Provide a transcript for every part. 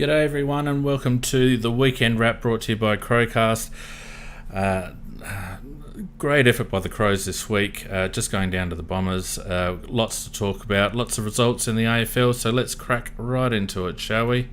G'day everyone and welcome to the Weekend Wrap brought to you by CrowCast. Great effort by the Crows this week, just going down to the Bombers. Lots to talk about, lots of results in the AFL, so let's crack right into it, shall we?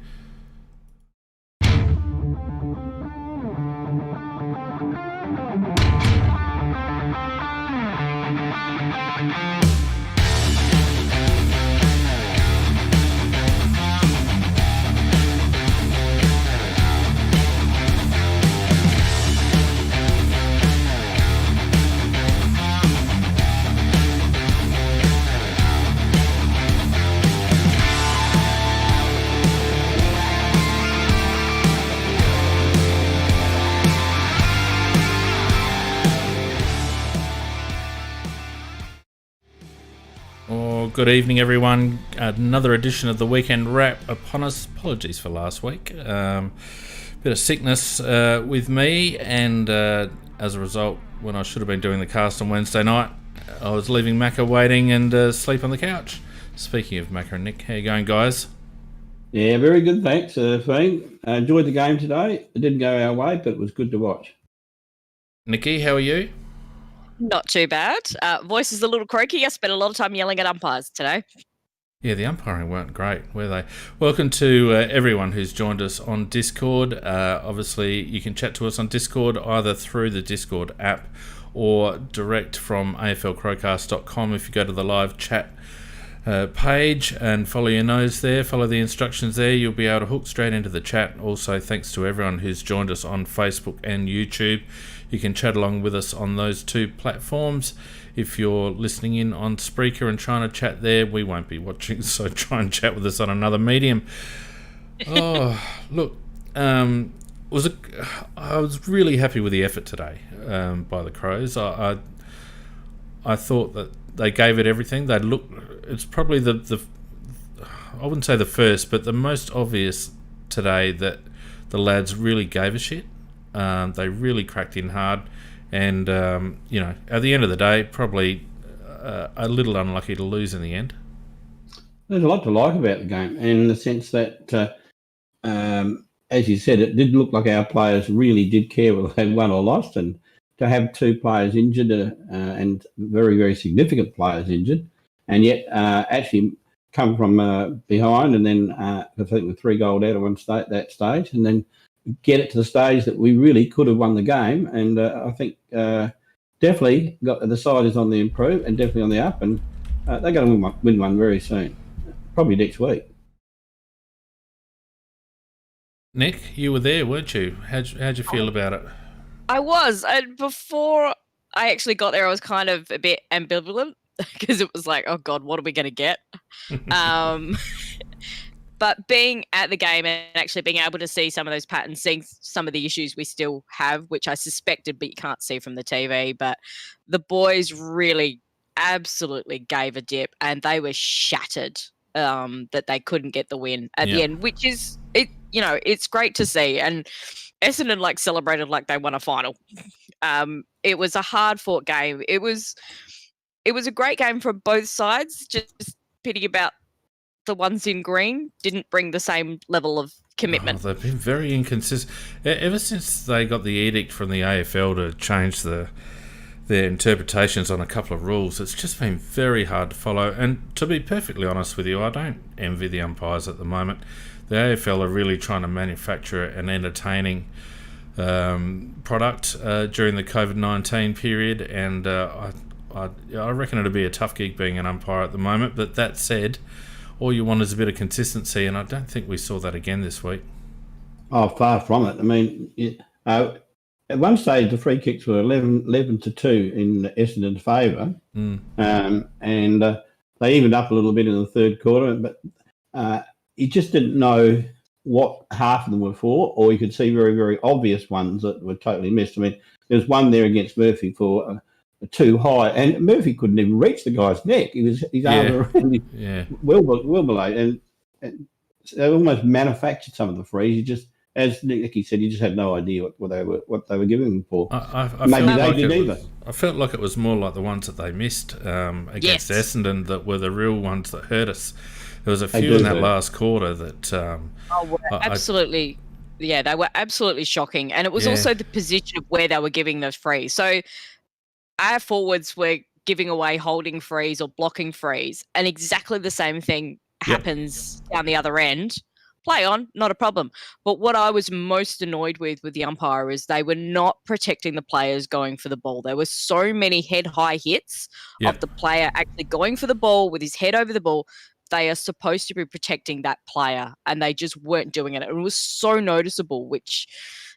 Good evening, everyone. Another edition of the Weekend Wrap upon us. Apologies for last week. Bit of sickness with me, and as a result, when I should have been doing the cast on Wednesday night, I was leaving Macca waiting and sleep on the couch. Speaking of Macca and Nick, how you going, guys? Yeah, very good, thanks, Fang. Enjoyed the game today. It didn't go our way, but it was good to watch. Nikki, how are you? Not too bad. Voice is a little croaky. I spent a lot of time yelling at umpires today. Yeah, the umpiring weren't great, were they? Welcome to everyone who's joined us on Discord. Obviously, you can chat to us on Discord either through the Discord app or direct from aflcrowcast.com. If you go to the live chat page and follow your nose there, follow the instructions there, you'll be able to hook straight into the chat. Also, thanks to everyone who's joined us on Facebook and YouTube. You can chat along with us on those two platforms. If you're listening in on Spreaker and trying to chat there, we won't be watching, so try and chat with us on another medium. Oh, look, I was really happy with the effort today by the Crows. I thought that they gave it everything. It's probably the I wouldn't say the first, but the most obvious today that the lads really gave a shit. They really cracked in hard, and at the end of the day, probably a little unlucky to lose in the end. There's a lot to like about the game, in the sense that, as you said, it did look like our players really did care whether they won or lost, and to have two players injured and very, very significant players injured, and yet actually come from behind, and then I think with 3 goals out of that stage, and then get it to the stage that we really could have won the game. And I think definitely got the side is on the improve and definitely on the up, and they're going to win one very soon, probably next week. Nick, you were there, weren't you? How'd you feel about it? I was. And before I actually got there, I was kind of a bit ambivalent because it was like, oh God, what are we going to get? But being at the game and actually being able to see some of those patterns, seeing some of the issues we still have, which I suspected, but you can't see from the TV. But the boys really absolutely gave a dip, and they were shattered that they couldn't get the win at the end, which is, it's great to see. And Essendon celebrated like they won a final. It was a hard-fought game. It was a great game from both sides. Just pity about the ones in green didn't bring the same level of commitment. They've been very inconsistent ever since they got the edict from the AFL to change their interpretations on a couple of rules. It's just been very hard to follow, and to be perfectly honest with you, I don't envy the umpires at the moment. The AFL are really trying to manufacture an entertaining product during the COVID-19 period, and I reckon it'll be a tough gig being an umpire at the moment. But that said, all you want is a bit of consistency, and I don't think we saw that again this week. Oh, far from it. I mean, at one stage, the free kicks were 11-2 in Essendon's favour, and they evened up a little bit in the third quarter, but you just didn't know what half of them were for, or you could see very, very obvious ones that were totally missed. I mean, there's one there against Murphy for too high, and Murphy couldn't even reach the guy's neck. His arms were really well below, and they almost manufactured some of the frees. as Nicky said, you just had no idea what they were giving them for. I Maybe felt they like didn't it either. was, I felt like it was more like the ones that they missed against Yes. Essendon that were the real ones that hurt us. There was a They few do in that hurt. last quarter that Absolutely. Yeah, they were absolutely shocking. And it was Yeah. also the position of where they were giving those frees. So our forwards were giving away holding frees or blocking frees, and exactly the same thing happens down the other end. Play on, not a problem. But what I was most annoyed with the umpire is they were not protecting the players going for the ball. There were so many head-high hits of the player actually going for the ball with his head over the ball. They are supposed to be protecting that player, and they just weren't doing it. It was so noticeable, which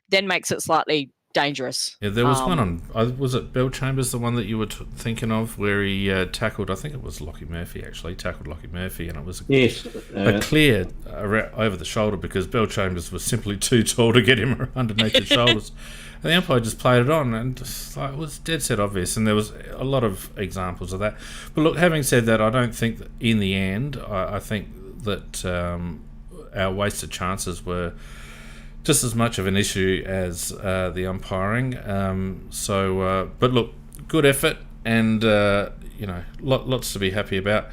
then makes it slightly dangerous. Yeah, there was one on. Was it Bill Chambers, the one that you were thinking of, where he tackled? I think it was Lockie Murphy. Actually, tackled Lockie Murphy, and it was a clear over the shoulder because Bill Chambers was simply too tall to get him underneath his shoulders. And the umpire just played it on, and just, it was dead set obvious. And there was a lot of examples of that. But look, having said that, I don't think that in the end, I think that our wasted chances were just as much of an issue as the umpiring. But look, good effort, and lots to be happy about.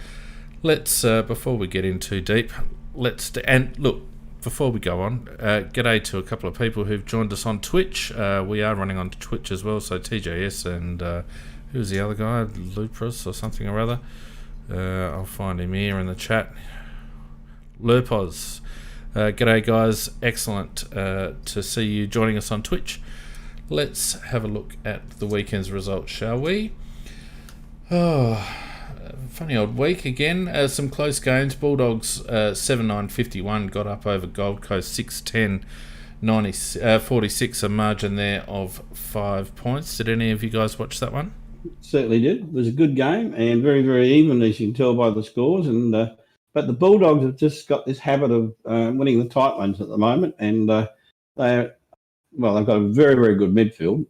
Let's before we get in too deep, before we go on, g'day to a couple of people who've joined us on Twitch. We are running on Twitch as well, so TJS and who's the other guy, Lupus or something or other. I'll find him here in the chat. Lurpos. G'day guys, excellent to see you joining us on Twitch. Let's have a look at the weekend's results, shall we? Funny old week again. Some close games. Bulldogs 7-9-51 got up over Gold Coast 6-10 46, a margin there of 5 points. Did any of you guys watch that one? Certainly did. It was a good game and very, very even, as you can tell by the scores. And but the Bulldogs have just got this habit of winning the tight ones at the moment, and they've got a very, very good midfield.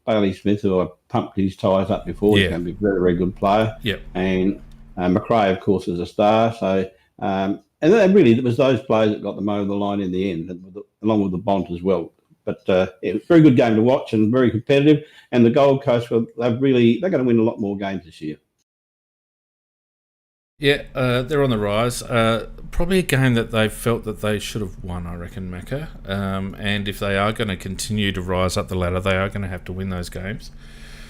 Bailey Smith, who I pumped his tyres up before, is going to be a very, very good player. Yep. And McRae, of course, is a star. So, and really, it was those players that got them over the line in the end, along with the Bont as well. But it was a very good game to watch and very competitive. And the Gold Coast, they're going to win a lot more games this year. Yeah, they're on the rise. Probably a game that they felt that they should have won, I reckon, Macca. And if they are going to continue to rise up the ladder, they are going to have to win those games.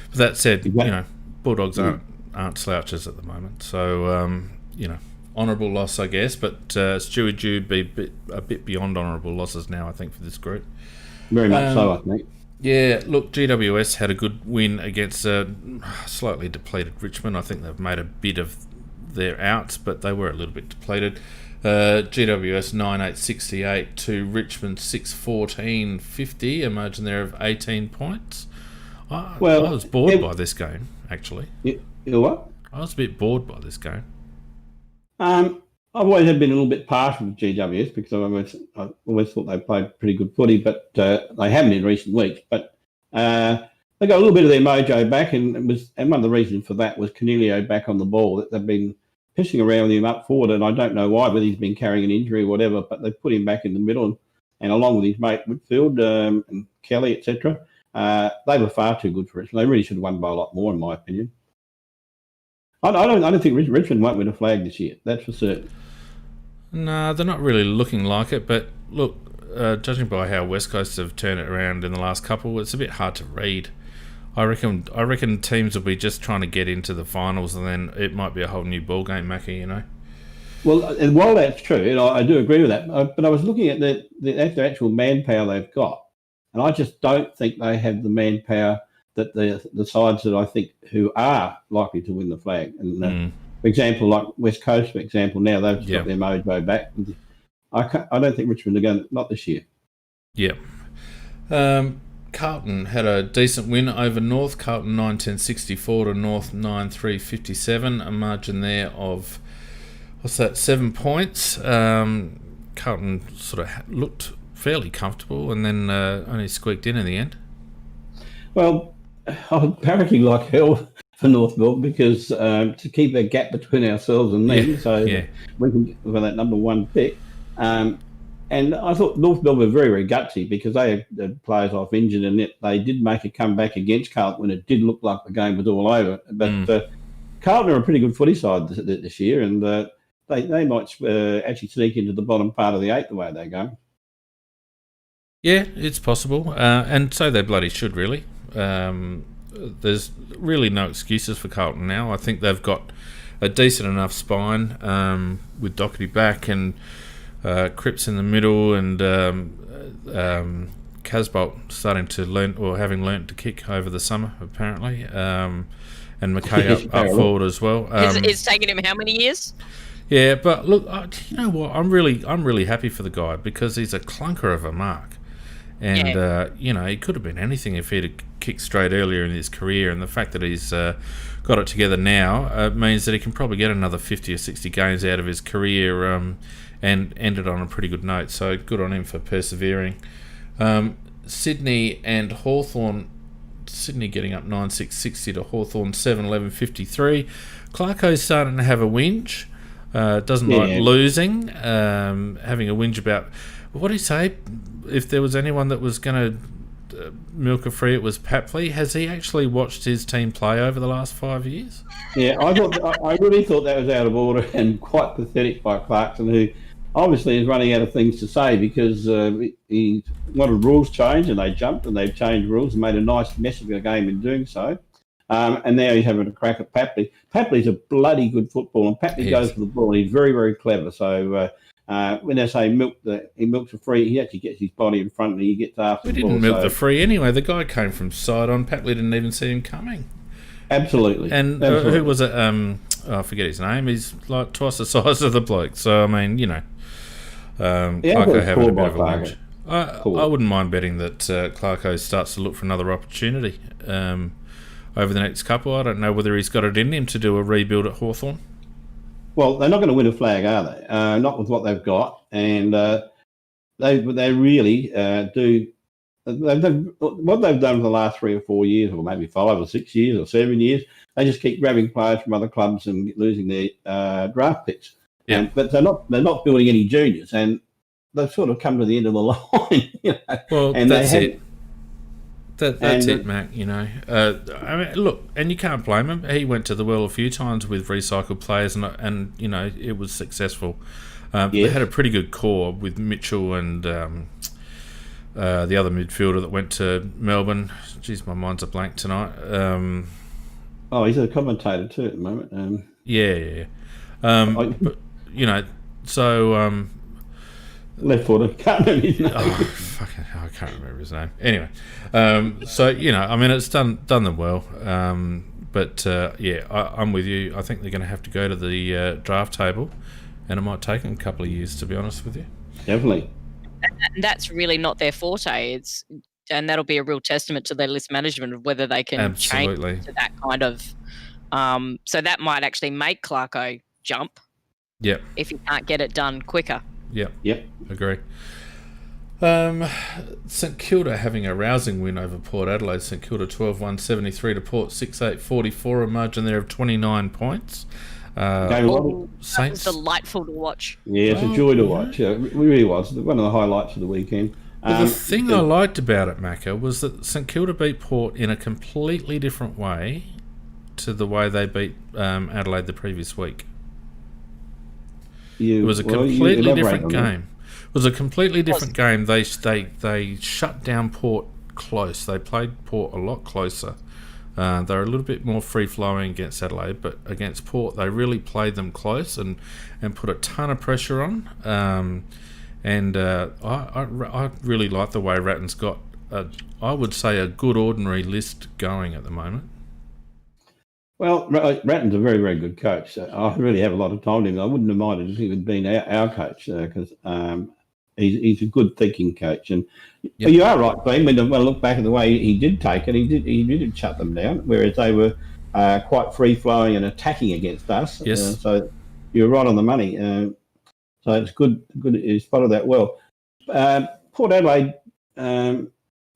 But that said, Bulldogs aren't slouches at the moment. So, honourable loss, I guess. But Stewie Dew be a bit beyond honourable losses now, I think, for this group. Very much so, I think. Yeah, look, GWS had a good win against a slightly depleted Richmond. I think they've made a bit of their outs, but they were a little bit depleted. GWS 9-8-68 to Richmond 6-14-50, a margin there of 18 points. I was bored by this game, actually. You know what? I was a bit bored by this game. I've always been a little bit partial to GWS because I always thought they played pretty good footy, but they haven't in recent weeks. But they got a little bit of their mojo back, and one of the reasons for that was Canelio back on the ball. That they've been pissing around with him up forward, and I don't know why, whether he's been carrying an injury or whatever, but they put him back in the middle, and along with his mate Whitfield and Kelly, etc. They were far too good for Richmond. They really should have won by a lot more, in my opinion. I don't think Richmond won't win a flag this year. That's for certain. No, they're not really looking like it. But look, judging by how West Coast have turned it around in the last couple, it's a bit hard to read. I reckon teams will be just trying to get into the finals, and then it might be a whole new ball game, Mackie. You know. Well, and while that's true, and I do agree with that, but I was looking at the actual manpower they've got, and I just don't think they have the manpower that the sides that I think who are likely to win the flag. And for example, like West Coast, for example, now they've got their mojo back. I don't think Richmond are going, not this year. Yeah. Carlton had a decent win over North. Carlton 9-10-64 to North 9-3-57, a margin there of 7 points. Carlton sort of looked fairly comfortable and then only squeaked in the end. Well, I was panicking like hell for North Melbourne because to keep a gap between ourselves and them, we can get for that number one pick. And And I thought North Melbourne were very, very gutsy because they had players off injured, and they did make a comeback against Carlton when it did look like the game was all over. But Carlton are a pretty good footy side this year, and they might actually sneak into the bottom part of the 8 the way they go. Yeah, it's possible, and so they bloody should, really. There's really no excuses for Carlton now. I think they've got a decent enough spine with Doherty back and Cripps in the middle, and Casbolt starting to learn, or having learnt to kick over the summer, apparently, and McKay up forward as well. It's taken him how many years? Yeah, but look, you know what? I'm really happy for the guy because he's a clunker of a mark. And, he could have been anything if he'd have kicked straight earlier in his career. And the fact that he's got it together now means that he can probably get another 50 or 60 games out of his career and end it on a pretty good note. So good on him for persevering. Sydney and Hawthorn. Sydney getting up 9-6-60 to Hawthorn 7-11-53. Clarko's starting to have a whinge. Doesn't like losing. Having a whinge about... What did he say? If there was anyone that was going to milk a free, it was Papley. Has he actually watched his team play over the last 5 years? Yeah, I really thought that was out of order and quite pathetic by Clarkson, who obviously is running out of things to say because he wanted rules changed and they jumped and they've changed rules and made a nice mess of the game in doing so. And now he's having a crack at Papley. Papley's a bloody good footballer, and Papley goes for the ball, and he's very, very clever. So when they say he milks a free, he actually gets his body in front and he gets after the ball. We didn't milk the free anyway. The guy came from side on. Papley didn't even see him coming. Absolutely. And who was it? I forget his name. He's like twice the size of the bloke. So, I mean, Clarko having a bit of a whinge. I wouldn't mind betting that Clarko starts to look for another opportunity over the next couple. I don't know whether he's got it in him to do a rebuild at Hawthorn. Well, they're not going to win a flag, are they? Not with what they've got, and they really do. What they've done for the last 3 or 4 years, or maybe 5 or 6 years or 7 years, they just keep grabbing players from other clubs and losing their draft picks. Yeah. But they're not building any juniors, and they've sort of come to the end of the line. Well, and that's it. That's it, Mac. I mean, look, and you can't blame him. He went to the well a few times with recycled players, and it was successful. They had a pretty good core with Mitchell and the other midfielder that went to Melbourne. Jeez, my mind's a blank tonight. He's a commentator too at the moment. Yeah. But so. Left footer, can't remember his name. I can't remember his name. Anyway, I mean, it's done them well. But I'm with you. I think they're going to have to go to the draft table, and it might take them a couple of years, to be honest with you. Definitely. And that's really not their forte. And that'll be a real testament to their list management of whether they can change to that kind of. So that might actually make Clarko jump. Yep. If he can't get it done quicker. Yep. Agree. St Kilda having a rousing win over Port Adelaide. St Kilda 12-1-73 to Port 6-8-44, a margin there of 29 points. That was delightful to watch. Yeah, it's a joy to watch. Yeah, it really was. One of the highlights of the weekend. The thing I liked about it, Macca, was that St Kilda beat Port in a completely different way to the way they beat Adelaide the previous week. It was a completely different game. It was a completely different game. They shut down Port close. They played Port a lot closer. They were a little bit more free-flowing against Adelaide, but against Port, they really played them close and put a ton of pressure on. I really like the way Ratton's got, I would say, a good ordinary list going at the moment. Well, Ratton's a very, very good coach. I really have a lot of time with him. I wouldn't have minded if he had been our coach because he's a good thinking coach. And you are right, Ben. When I look back at the way he did take it, he did shut them down, whereas they were quite free flowing and attacking against us. Yes. So you're right on the money. So it's good. He spotted that well. Port Adelaide.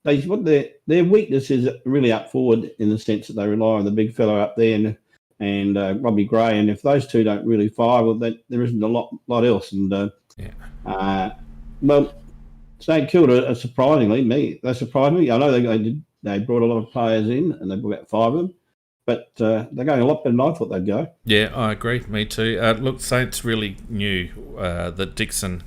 Their weakness is really up forward in the sense that they rely on the big fella up there and Robbie Gray, and if those two don't really fire, well, there isn't a lot else. And Well, St Kilda, they surprised me. I know they brought a lot of players in, and they brought about 5 of them, but they're going a lot better than I thought they'd go. Yeah, I agree. Me too. Look, Saints really knew that Dixon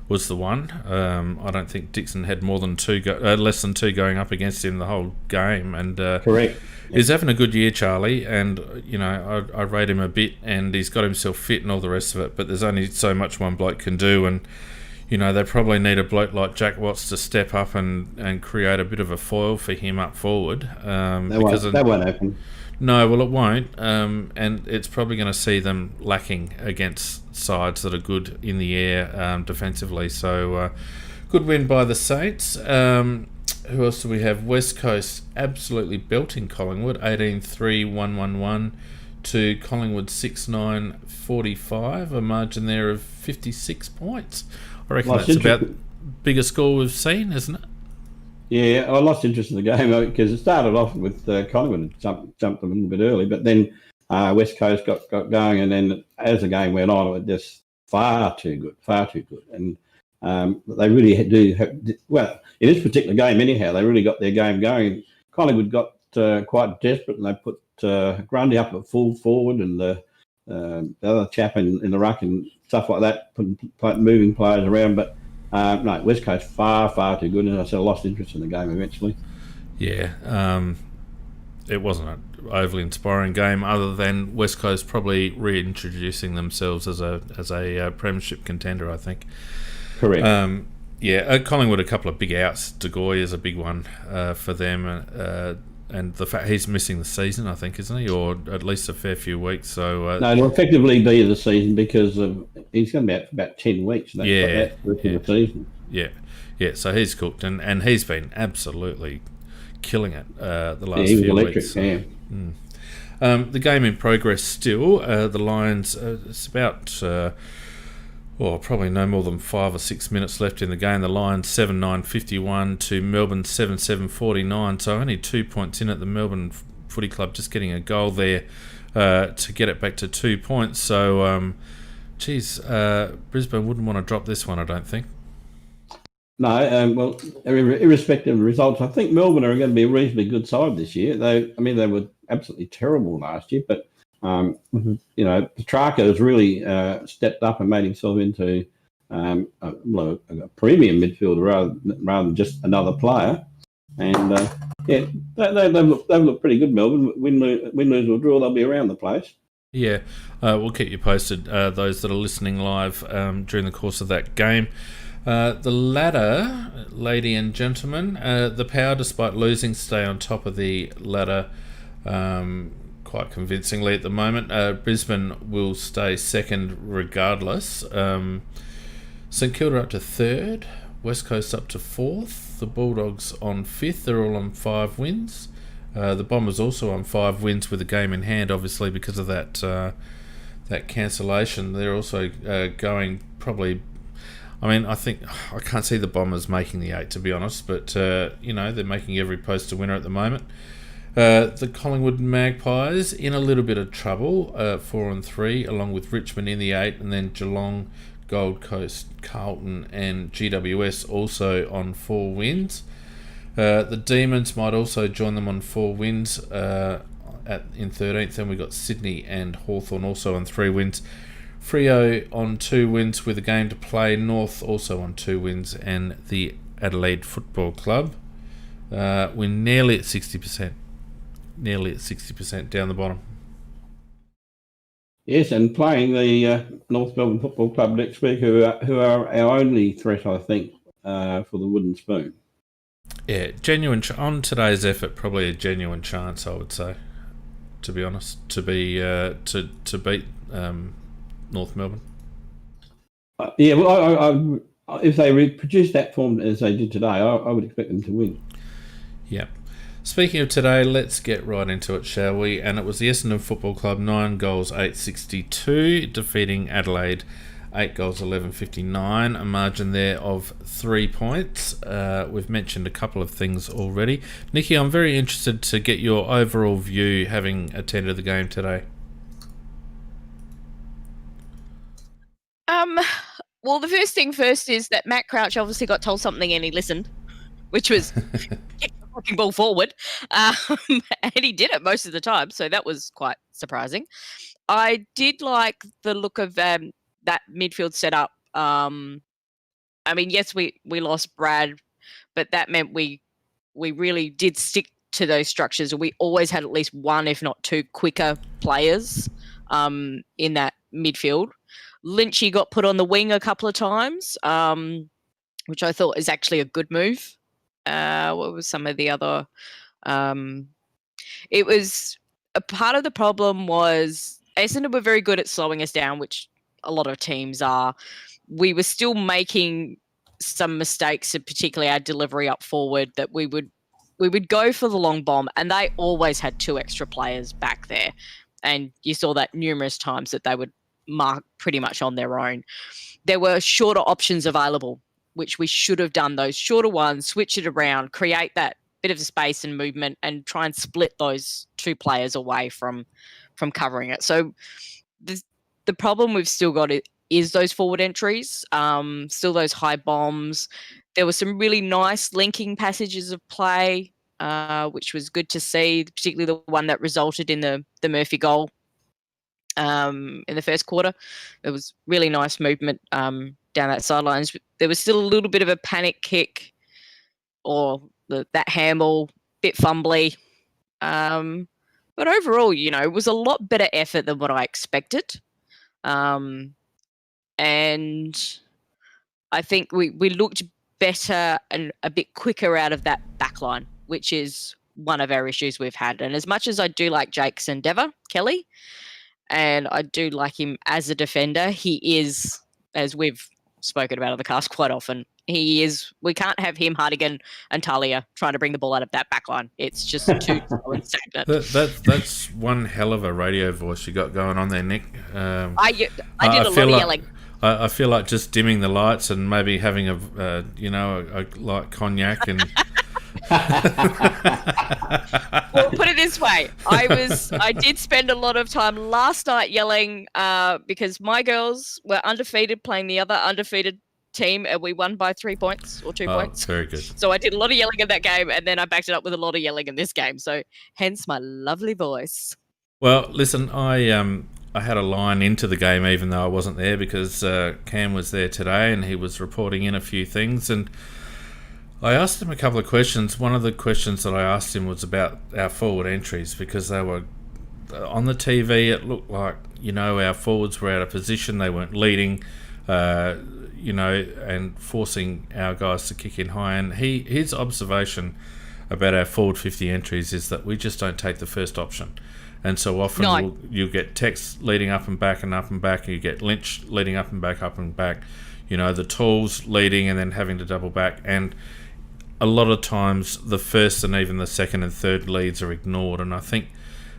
was the one. I don't think Dixon had more than less than 2 going up against him the whole game, and Correct. he's having a good year, Charlie. And I rate him a bit, and he's got himself fit and all the rest of it. But there's only so much one bloke can do, and they probably need a bloke like Jack Watts to step up and create a bit of a foil for him up forward. That won't happen. No, well, it won't, and it's probably going to see them lacking against sides that are good in the air defensively. So, good win by the Saints. Who else do we have? West Coast absolutely belting Collingwood, 18-3, 1-1-1 to Collingwood 6-9-45, a margin there of 56 points. I reckon that's about the biggest score we've seen, isn't it? Yeah, I lost interest in the game because it started off with Collingwood jumped them a little bit early, but then West Coast got going, and then as the game went on, it was just far too good. And they really do well, in this particular game anyhow, they really got their game going. Collingwood got quite desperate, and they put Grundy up at full forward, and the other chap in the ruck and stuff like that, moving players around, but no, West Coast far too good, and I lost interest in the game eventually. Yeah, it wasn't an overly inspiring game, other than West Coast probably reintroducing themselves as a premiership contender, I think. Correct. Collingwood a couple of big outs. De Goey is a big one for them, and the fact he's missing the season, I think, isn't he, or at least a fair few weeks. So no, it'll effectively be the season because he's going to be out for about 10 weeks. That's the season. Yeah. So he's cooked, and he's been absolutely killing it the last few weeks. Yeah. The game in progress still. The Lions. It's about. Probably no more than 5 or 6 minutes left in the game. The Lions 7-9-51 to Melbourne 7-7-49. So only 2 points in at the Melbourne Footy Club, just getting a goal there to get it back to 2 points. So, Brisbane wouldn't want to drop this one, I don't think. No, irrespective of the results, I think Melbourne are going to be a reasonably good side this year. They were absolutely terrible last year, but Petrarca has really stepped up and made himself into a premium midfielder rather than just another player. And they've looked pretty good. Melbourne, win, lose or draw, they'll be around the place. Yeah, we'll keep you posted. Those that are listening live during the course of that game. The ladder, lady and gentlemen, the Power, despite losing, stay on top of the ladder. Quite convincingly at the moment. Brisbane will stay second regardless. St Kilda up to third, West Coast up to fourth, the Bulldogs on fifth. They're all on 5 wins. The Bombers also on 5 wins with a game in hand, obviously because of that cancellation. They're also going probably. I think I can't see the Bombers making the 8, to be honest, but they're making every post a winner at the moment. The Collingwood Magpies in a little bit of trouble, 4 and 3, along with Richmond in the 8, and then Geelong, Gold Coast, Carlton, and GWS also on 4 wins. The Demons might also join them on 4 wins in 13th. Then we got Sydney and Hawthorn also on 3 wins. Freo on 2 wins with a game to play. North also on 2 wins, and the Adelaide Football Club. We're nearly at 60%. Nearly at 60% down the bottom. Yes, and playing the North Melbourne Football Club next week, who are our only threat, I think, for the wooden spoon. Yeah, genuine on today's effort, probably a genuine chance, I would say. To be honest, to beat North Melbourne. If they reproduce that form as they did today, I would expect them to win. Yeah. Speaking of today, let's get right into it, shall we? And it was the Essendon Football Club, 9 goals, 862, defeating Adelaide, 8 goals, 1159, a margin there of 3 points. We've mentioned a couple of things already. Nikki, I'm very interested to get your overall view, having attended the game today. Well, the first thing first is that Matt Crouch obviously got told something and he listened, which was kick the fucking ball forward. And he did it most of the time, so that was quite surprising. I did like the look of that midfield setup. I mean, yes, we lost Brad, but that meant we really did stick to those structures. We always had at least one, if not two, quicker players in that midfield. Lynchy got put on the wing a couple of times, which I thought is actually a good move. What was some of the other? It was a part of the problem was Essendon were very good at slowing us down, which a lot of teams are. We were still making some mistakes, particularly our delivery up forward, that we would go for the long bomb, and they always had two extra players back there. And you saw that numerous times that they would mark pretty much on their own. There were shorter options available, which we should have done those shorter ones, switch it around, create that bit of space and movement, and try and split those two players away from covering it. So the problem we've still got is those forward entries, still those high bombs. There were some really nice linking passages of play, which was good to see, particularly the one that resulted in the Murphy goal in the first quarter. It was really nice movement down that sidelines. There was still a little bit of a panic kick or that handball, bit fumbly. But overall, it was a lot better effort than what I expected. And I think we looked better and a bit quicker out of that back line, which is one of our issues we've had. And as much as I do like Jake's endeavour, Kelly, and I do like him as a defender, he is, as we've spoken about on the cast quite often, we can't have him, Hardigan and Talia trying to bring the ball out of that back line. It's just too slow and stagnant. That's one hell of a radio voice you got going on there, Nick. I did a lot of yelling. I feel like just dimming the lights and maybe having a light cognac and. Well, put it this way, I did spend a lot of time last night yelling because my girls were undefeated playing the other undefeated team, and we won by 3 points or 2 points. Very good. So I did a lot of yelling in that game, and then I backed it up with a lot of yelling in this game. So hence my lovely voice. Well, listen, I had a line into the game even though I wasn't there because Cam was there today and he was reporting in a few things, and I asked him a couple of questions. One of the questions that I asked him was about our forward entries because they were on the TV. It looked like our forwards were out of position. They weren't leading, and forcing our guys to kick in high. And his observation about our forward 50 entries is that we just don't take the first option. And so often you'll get Tex leading up and back and up and back, and you get Lynch leading up and back, the tools leading and then having to double back. And a lot of times the first and even the second and third leads are ignored. And I think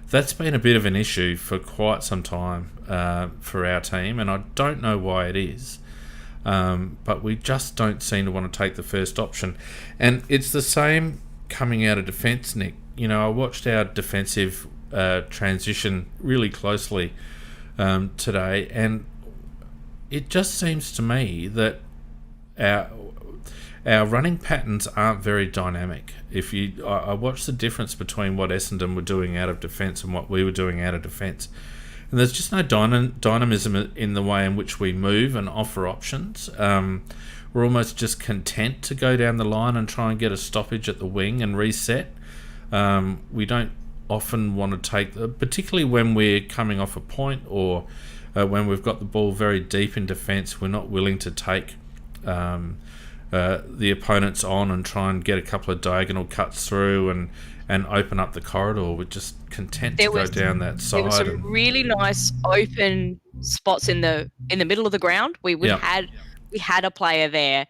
that's been a bit of an issue for quite some time for our team, and I don't know why it is. But we just don't seem to want to take the first option. And it's the same coming out of defence, Nick. I watched our defensive transition really closely today, and it just seems to me that our running patterns aren't very dynamic. I watched the difference between what Essendon were doing out of defence and what we were doing out of defence, and there's just no dynamism in the way in which we move and offer options. We're almost just content to go down the line and try and get a stoppage at the wing and reset. We don't often want to take, particularly when we're coming off a point or when we've got the ball very deep in defence, we're not willing to take the opponents on and try and get a couple of diagonal cuts through and open up the corridor. We're just content to go down that side. There were some really nice open spots in the middle of the ground. We had a player there,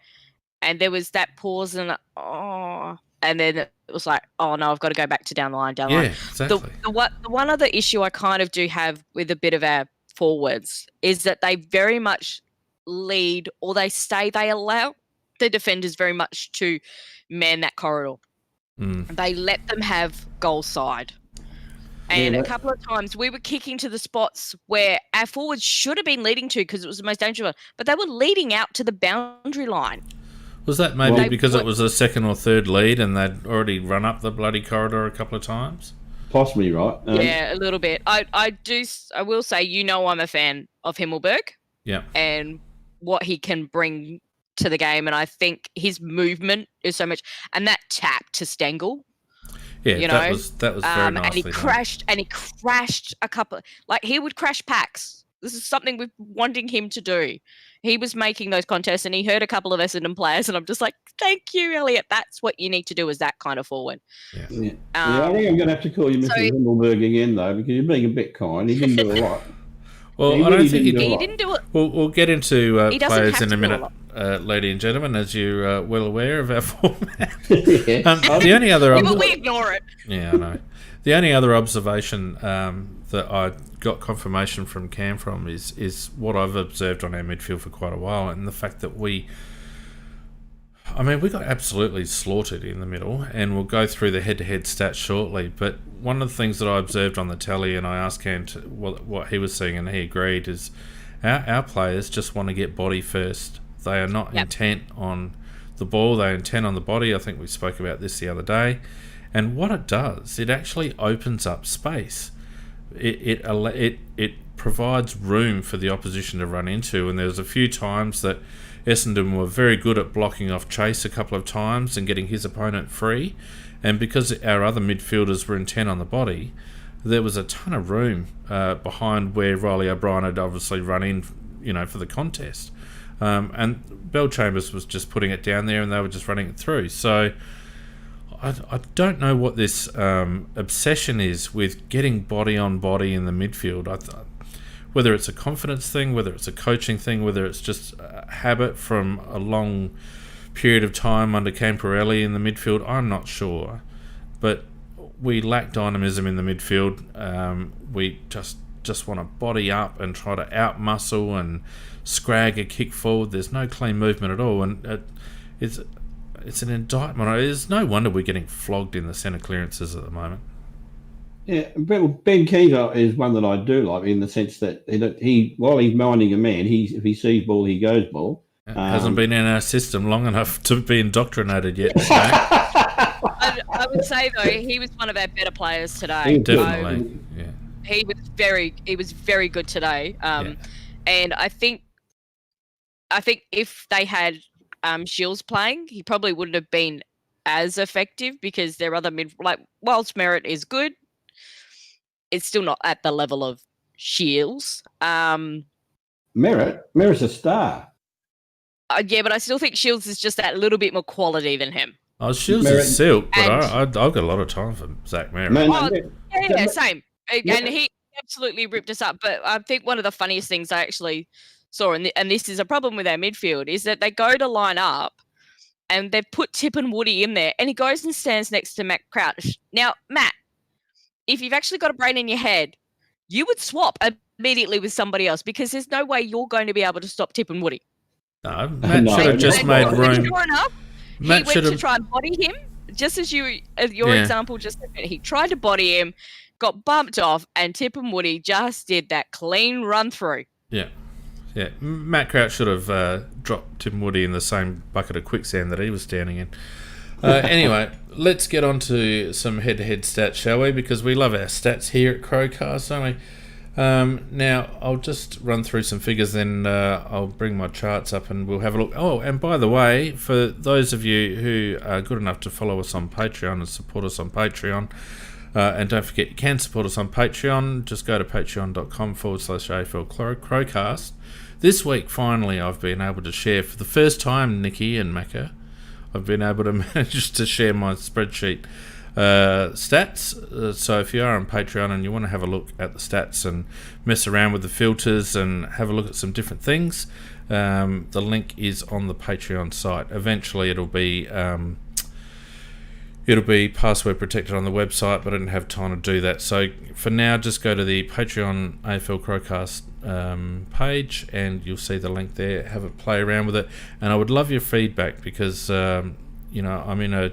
and there was that pause and then it was like, oh no, I've got to go back to down the line. Exactly. The one other issue I kind of do have with a bit of our forwards is that they very much lead, or they allow the defenders very much to man that corridor. They let them have goal side. And a couple of times we were kicking to the spots where our forwards should have been leading to because it was the most dangerous one, but they were leading out to the boundary line. Was that maybe because it was a second or third lead and they'd already run up the bloody corridor a couple of times? Possibly, right. Yeah, a little bit. I will say, I'm a fan of Himmelberg. Yeah. And what he can bring to the game. And I think his movement is so much. And that tap to Stengel. Yeah, that was very nicely and he crashed a couple. Like, he would crash packs. This is something we're wanting him to do. He was making those contests, and he hurt a couple of Essendon players, and I'm just like, thank you, Elliot. That's what you need to do, is that kind of forward. Yeah. I think I'm going to have to call you Mr. Himmelberg again, though, because you're being a bit kind. He didn't do a lot. Well, I don't think he didn't do it. We'll get into players in a minute, ladies and gentlemen, as you're well aware of our format. The only other but we ignore it. Yeah, I know. The only other observation that I got confirmation from Cam from is what I've observed on our midfield for quite a while, and the fact that we got absolutely slaughtered in the middle, and we'll go through the head-to-head stats shortly. But one of the things that I observed on the tally, and I asked Cam what he was seeing, and he agreed, is our players just want to get body first. They are not intent on the ball; they're intent on the body. I think we spoke about this the other day. And what it does, it actually opens up space. It provides room for the opposition to run into. And there's a few times that Essendon were very good at blocking off Chase a couple of times and getting his opponent free. And because our other midfielders were intent on the body, there was a ton of room behind where Riley O'Brien had obviously run in, for the contest. And Bell Chambers was just putting it down there, and they were just running it through. So I don't know what this obsession is with getting body on body in the midfield. Whether it's a confidence thing, whether it's a coaching thing, whether it's just a habit from a long period of time under Camporelli in the midfield, I'm not sure. But we lack dynamism in the midfield. We just want to body up and try to out-muscle and scrag a kick forward. There's no clean movement at all, and it's an indictment. There's no wonder we're getting flogged in the centre clearances at the moment. Yeah, Ben Keezer is one that I do like, in the sense that he while he's minding a man, if he sees ball, he goes ball. Hasn't been in our system long enough to be indoctrinated yet. I would say, though, he was one of our better players today. Definitely, yeah. He was very good today. And I think if they had Shields playing, he probably wouldn't have been as effective, because their other whilst Merritt is good, it's still not at the level of Shields. Merritt's a star. Yeah, but I still think Shields is just that little bit more quality than him. Oh, Shields is silk, but I've got a lot of time for Zach Merritt. Yeah, same. And he absolutely ripped us up. But I think one of the funniest things I actually saw, and this is a problem with our midfield, is that they go to line up and they've put Tip and Woody in there, and he goes and stands next to Matt Crouch. Now, Matt, if you've actually got a brain in your head, you would swap immediately with somebody else, because there's no way you're going to be able to stop Tip and Woody. No, Matt should have just made room. Sure enough, he went to try and body him, just as your example just said. He tried to body him, got bumped off, and Tip and Woody just did that clean run through. Yeah. Matt Crouch should have dropped Tim Woody in the same bucket of quicksand that he was standing in. Anyway, let's get on to some head-to-head stats, shall we? Because we love our stats here at CrowCast, don't we? Now, I'll just run through some figures, then I'll bring my charts up and we'll have a look. Oh, and by the way, for those of you who are good enough to follow us on Patreon and support us on Patreon, and don't forget, you can support us on Patreon. Just go to patreon.com/AFL CrowCast. This week, finally, I've been able to share, for the first time, Nikki and Macca, I've been able to manage to share my spreadsheet stats. So if you are on Patreon and you want to have a look at the stats and mess around with the filters and have a look at some different things, the link is on the Patreon site. Eventually it'll be password protected on the website, but I didn't have time to do that. So for now, just go to the Patreon AFL CrowCast page and you'll see the link there. Have a play around with it, and I would love your feedback, because I'm in a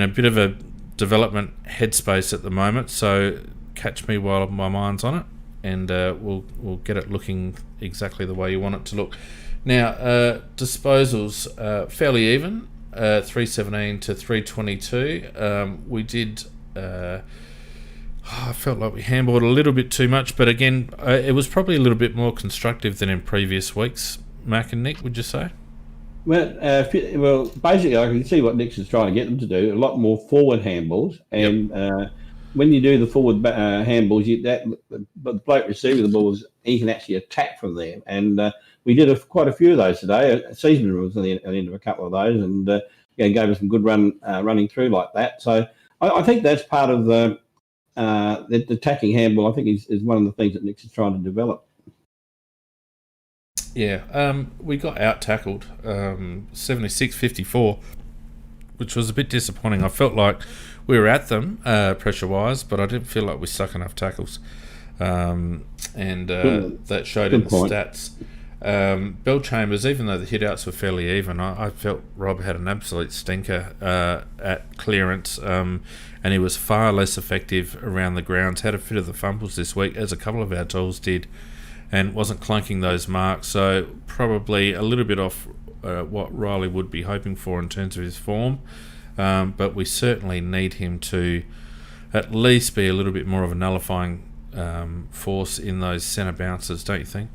bit of a development headspace at the moment. So catch me while my mind's on it, and we'll get it looking exactly the way you want it to look. Now, disposals fairly even, 317 to 322. We did. I felt like we handballed a little bit too much, but again, it was probably a little bit more constructive than in previous weeks. Mac and Nick, would you say? Well, basically, I can see what Nick's is trying to get them to do. A lot more forward handballs, and when you do the forward handballs, but the bloke receiving the balls, he can actually attack from there. And we did quite a few of those today. Season was at the end of a couple of those, and gave us some good running through like that. So I think that's part of the attacking handball. I think is one of the things that Nick's is trying to develop. Yeah, we got out-tackled 76-54, which was a bit disappointing. I felt like we were at them pressure-wise, but I didn't feel like we stuck enough tackles. And that showed in the stats. Bell Chambers, even though the hit-outs were fairly even, I felt Rob had an absolute stinker at clearance, and he was far less effective around the grounds. Had a fit of the fumbles this week, as a couple of our tools did, and wasn't clunking those marks, so probably a little bit off what Riley would be hoping for in terms of his form, but we certainly need him to at least be a little bit more of a nullifying force in those centre bounces, don't you think?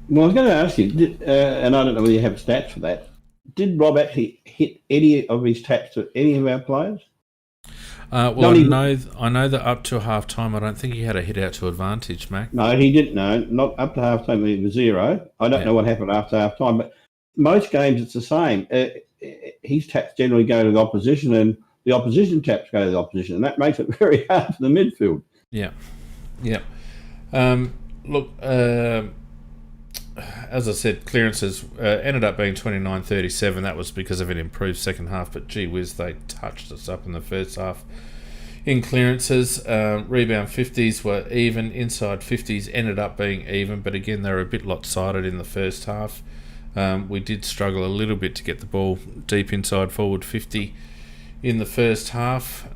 Well, I was going to ask you, and I don't know whether you have stats for that, did Rob actually hit any of his taps to any of our players? I know that up to half time, I don't think he had a hit out to advantage, Mac. No, he didn't. No, not up to half time. It was 0. I don't know what happened after half time, but most games it's the same. His taps generally go to the opposition, and the opposition taps go to the opposition, and that makes it very hard for the midfield. Yeah. Look, as I said, clearances ended up being 29-37. That was because of an improved second half, but gee whiz, they touched us up in the first half in clearances. Rebound 50s were even, inside 50s ended up being even, but again, they were a bit lopsided in the first half. We did struggle a little bit to get the ball deep inside forward 50 in the first half.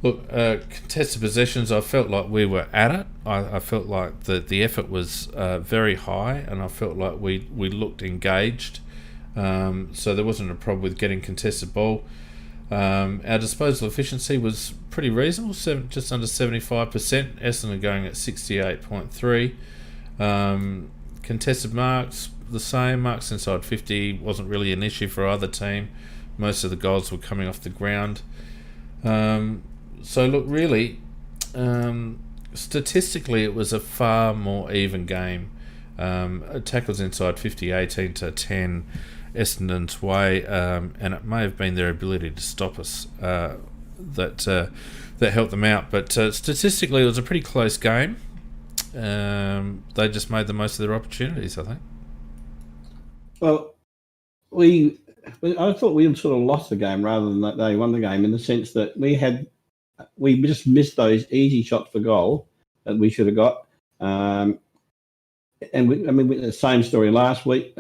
Look, contested possessions, I felt like we were at it. I felt like the effort was very high, and I felt like we looked engaged. So there wasn't a problem with getting contested ball. Our disposal efficiency was pretty reasonable, just under 75%. Essendon going at 68.3. Contested marks, the same. Marks inside 50 wasn't really an issue for either team. Most of the goals were coming off the ground. So look, really, statistically, it was a far more even game. Tackles inside 50, 18-10, Essendon's way, and it may have been their ability to stop us that helped them out. But statistically, it was a pretty close game. They just made the most of their opportunities, I think. Well, I thought we sort of lost the game rather than that they won the game, in the sense that we just missed those easy shots for goal that we should have got. And the same story last week.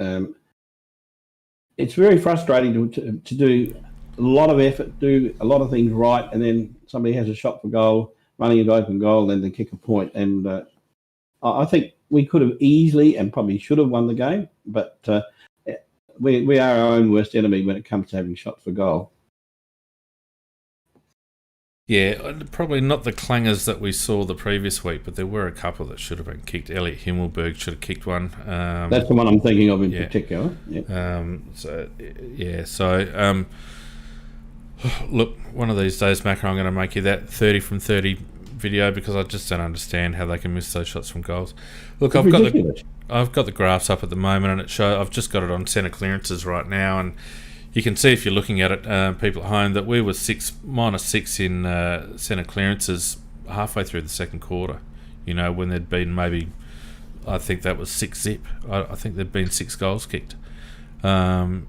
It's very frustrating to do a lot of effort, do a lot of things right, and then somebody has a shot for goal, running into open goal, and then kick a point. And I think we could have easily and probably should have won the game, but we are our own worst enemy when it comes to having shots for goal. Yeah, probably not the clangers that we saw the previous week, but there were a couple that should have been kicked. Elliot Himmelberg should have kicked one. That's the one I'm thinking of in particular. Yeah. Look, one of these days, Macca, I'm going to make you that 30 from 30 video, because I just don't understand how they can miss those shots from goals. Look, I've got the graphs up at the moment, and I've just got it on centre clearances right now, and you can see, if you're looking at it, people at home, that we were -6 in centre clearances halfway through the second quarter. When there'd been maybe, I think that was 6-0. I think there'd been 6 goals kicked, and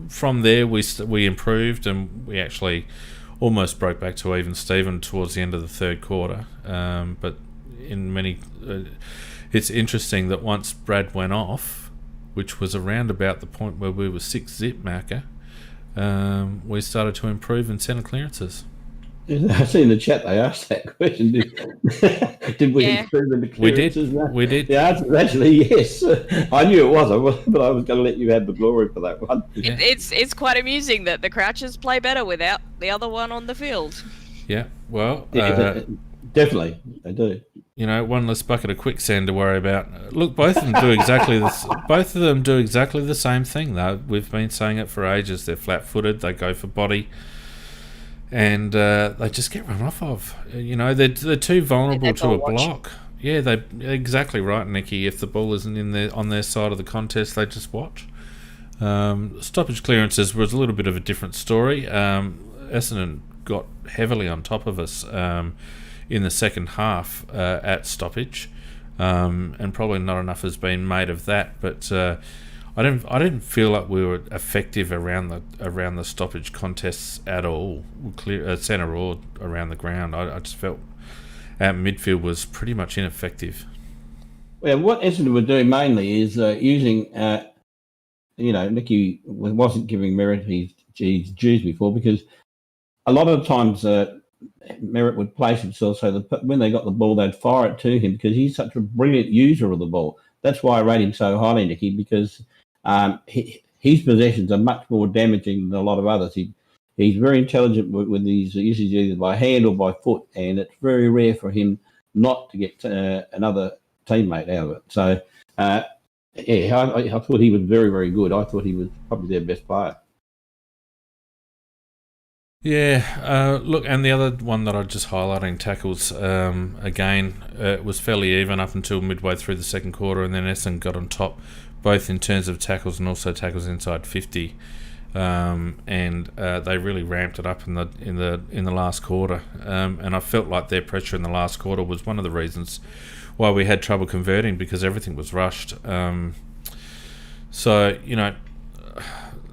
from there we improved, and we actually almost broke back to even Steven towards the end of the third quarter. But it's interesting that once Brad went off, which was around about the point where we were 6-0, Macca, we started to improve in centre clearances. I see in the chat they asked that question. Did we improve in the clearances? We did. The answer is actually yes. I knew it was, but I was going to let you have the glory for that one. Yeah. It's quite amusing that the Crouchers play better without the other one on the field. Yeah, well, definitely they do. You know, one less bucket of quicksand to worry about. Look, both of them do exactly this. Both of them do exactly the same thing, though. We've been saying it for ages. They're flat-footed. They go for body. And they just get run off of. You know, they're too vulnerable to a block. Yeah, they're exactly right, Nikki. If the ball isn't on their side of the contest, they just watch. Stoppage clearances was a little bit of a different story. Essendon got heavily on top of us in the second half at stoppage, and probably not enough has been made of that. But I didn't feel like we were effective around the stoppage contests at all, centre or around the ground. I just felt our midfield was pretty much ineffective. Well, what Essendon were doing mainly is using, Nicky wasn't giving Merritt his dues before, because a lot of times Merritt would place himself so that when they got the ball, they'd fire it to him because he's such a brilliant user of the ball. That's why I rate him so highly, Nicky, because his possessions are much more damaging than a lot of others. He's very intelligent with his usage either by hand or by foot, and it's very rare for him not to get another teammate out of it. So, I thought he was very, very good. I thought he was probably their best player. Yeah, look, and the other one that I just highlighting tackles, again, it was fairly even up until midway through the second quarter, and then Essendon got on top, both in terms of tackles and also tackles inside 50, and they really ramped it up in the last quarter, and I felt like their pressure in the last quarter was one of the reasons why we had trouble converting, because everything was rushed. So, you know,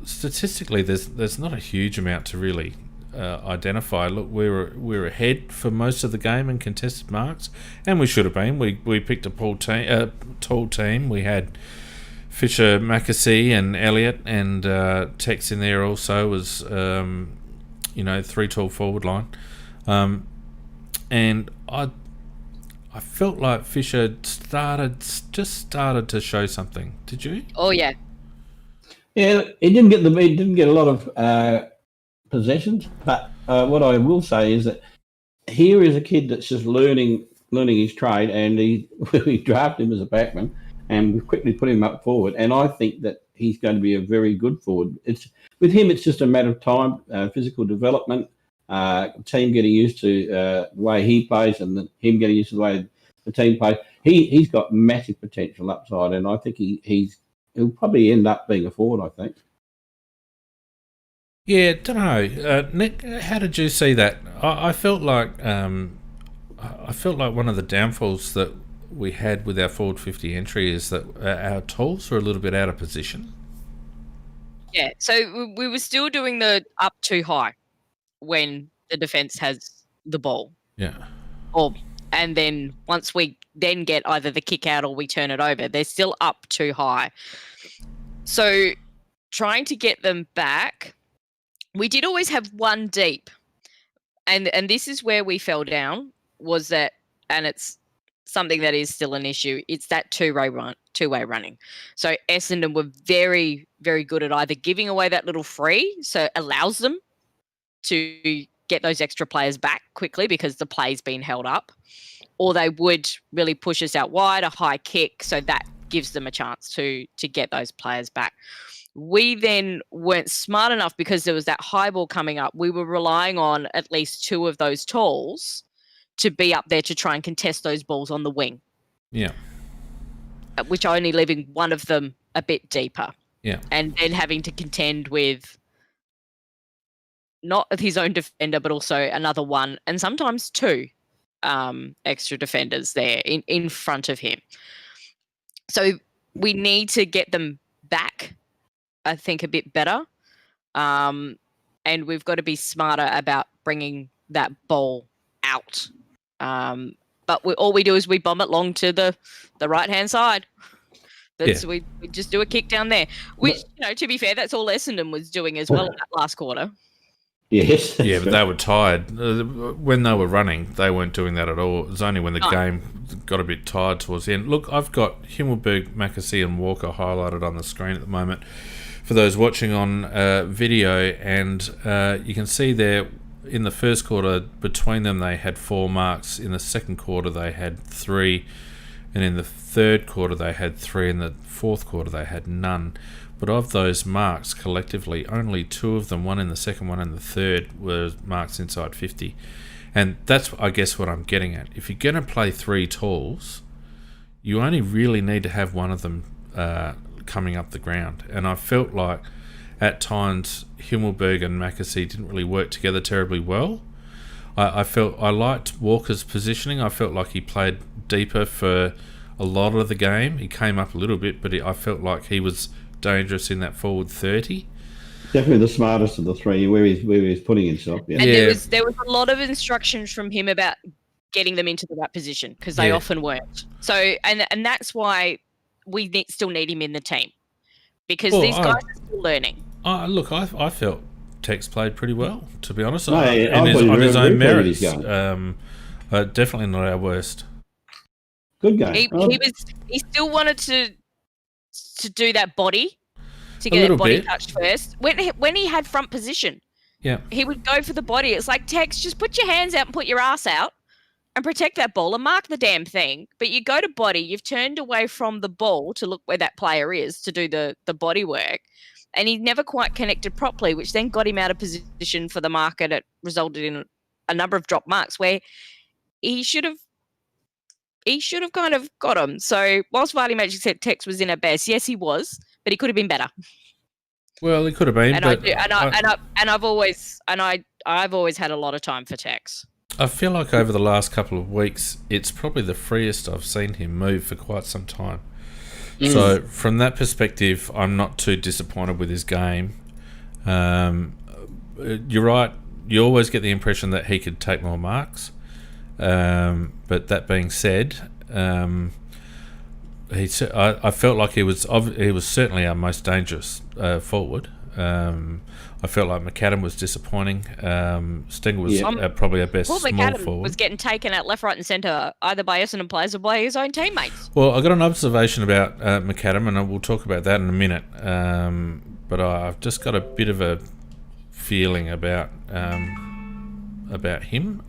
statistically, there's not a huge amount to really identify. Look, we were ahead for most of the game in contested marks, and we should have been. We picked a tall team. We had Fisher, Mackesy, and Elliott, and Tex in there also was, 3 tall forward line, and I felt like Fisher started to show something. Did you? Oh yeah. Yeah, he didn't get a lot of possessions, but what I will say is that here is a kid that's just learning his trade, and we drafted him as a backman, and we quickly put him up forward, and I think that he's going to be a very good forward. With him, it's just a matter of time, physical development, team getting used to the way he plays, and him getting used to the way the team plays. He's got massive potential upside, and I think he'll probably end up being a forward, I think. Yeah, don't know, Nick. How did you see that? I felt like one of the downfalls that we had with our forward 50 entry is that our tools were a little bit out of position. Yeah, so we were still doing the up too high when the defence has the ball. Yeah. And then once we then get either the kick out or we turn it over, they're still up too high. So trying to get them back, we did always have one deep. And this is where we fell down, was that, and it's something that is still an issue, it's that two-way running. So Essendon were very, very good at either giving away that little free, so it allows them to get those extra players back quickly because the play's been held up, or they would really push us out wide, a high kick, so that gives them a chance to get those players back. We then weren't smart enough because there was that high ball coming up. We were relying on at least two of those tools to be up there to try and contest those balls on the wing. Yeah. Which only leaving one of them a bit deeper. Yeah. And then having to contend with not his own defender, but also another one, and sometimes two extra defenders there in front of him. So we need to get them back, I think, a bit better. And we've got to be smarter about bringing that ball out. But all we do is we bomb it long to the right-hand side. We just do a kick down there, which, to be fair, that's all Essendon was doing as well in that last quarter. Yes. Yeah, but they were tired. When they were running, they weren't doing that at all. It was only when the game got a bit tired towards the end. Look, I've got Himmelberg, Mackesy and Walker highlighted on the screen at the moment for those watching on video, and you can see there in the first quarter, between them they had 4 marks. In the second quarter they had 3, and in the third quarter they had 3, in the fourth quarter they had none. But of those marks collectively, only 2 of them, one in the second, one in the third, were marks inside 50. And that's, I guess, what I'm getting at. If you're going to play 3 talls, you only really need to have one of them coming up the ground. And I felt like at times Himmelberg and Mackesy didn't really work together terribly well. I felt I liked Walker's positioning. I felt like he played deeper for a lot of the game. He came up a little bit, but I felt like he was dangerous in that forward 30. Definitely the smartest of the 3, where he's putting himself. Yeah. And there was a lot of instructions from him about getting them into the right position, because they often weren't. So and that's why we still need him in the team, because these guys are still learning. Look, I felt Tex played pretty well, to be honest. No, on his own merits. Definitely not our worst. Good game. He still wanted to do that body, to get that body touched first. When he had front position, he would go for the body. It's like, Tex, just put your hands out and put your ass out and protect that ball and mark the damn thing. But you go to body, you've turned away from the ball to look where that player is to do the body work, and he never quite connected properly, which then got him out of position for the mark, and it resulted in a number of drop marks where he should have kind of got him. So whilst Vardy Magic said Tex was in at best, yes, he was, but he could have been better. Well, he could have been. I've always had a lot of time for Tex. I feel like over the last couple of weeks, it's probably the freest I've seen him move for quite some time. So from that perspective, I'm not too disappointed with his game. You're right. You always get the impression that he could take more marks. But that being said, I felt like he was certainly our most dangerous forward. I felt like McAdam was disappointing. Stenger was probably our best small McAdam forward. Was getting taken out left, right and centre, either by Essendon players or by his own teammates. Well, I got an observation about McAdam, and we'll talk about that in a minute. But I've just got a bit of a feeling about him.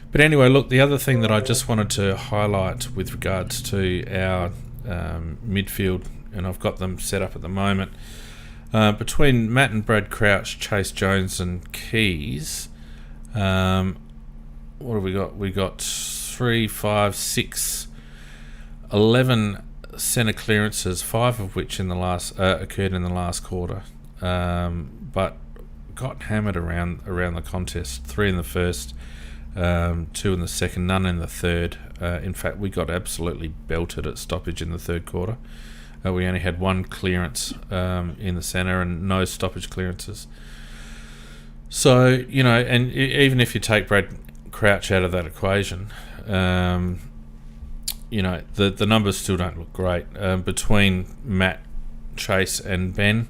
But anyway, look, the other thing that I just wanted to highlight with regards to our midfield, and I've got them set up at the moment, between Matt and Brad Crouch, Chase Jones and Keys, what have we got? We got 3, 5, 6, 11 centre clearances, 5 of which in the last occurred in the last quarter, but got hammered around the contest. 3 in the first, 2 in the second, none in the third. In fact, we got absolutely belted at stoppage in the third quarter. We only had 1 clearance in the centre and no stoppage clearances. So, and even if you take Brad Crouch out of that equation, the numbers still don't look great. Between Matt, Chase and Ben,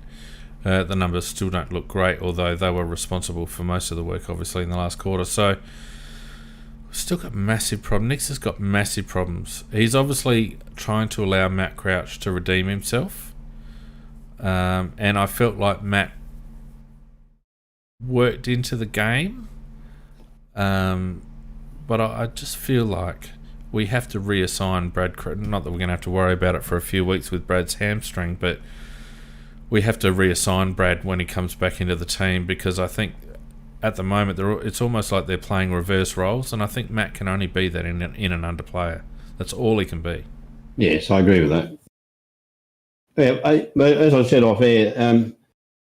the numbers still don't look great, although they were responsible for most of the work, obviously, in the last quarter. So, still got massive problems. Nix has got massive problems. He's obviously trying to allow Matt Crouch to redeem himself. And I felt like Matt worked into the game. But I just feel like we have to reassign Brad Crouch. Not that we're going to have to worry about it for a few weeks with Brad's hamstring, but we have to reassign Brad when he comes back into the team, because I think at the moment it's almost like they're playing reverse roles, and I think Matt can only be that in and under player. That's all he can be. Yes, I agree with that. Yeah, as I said off air,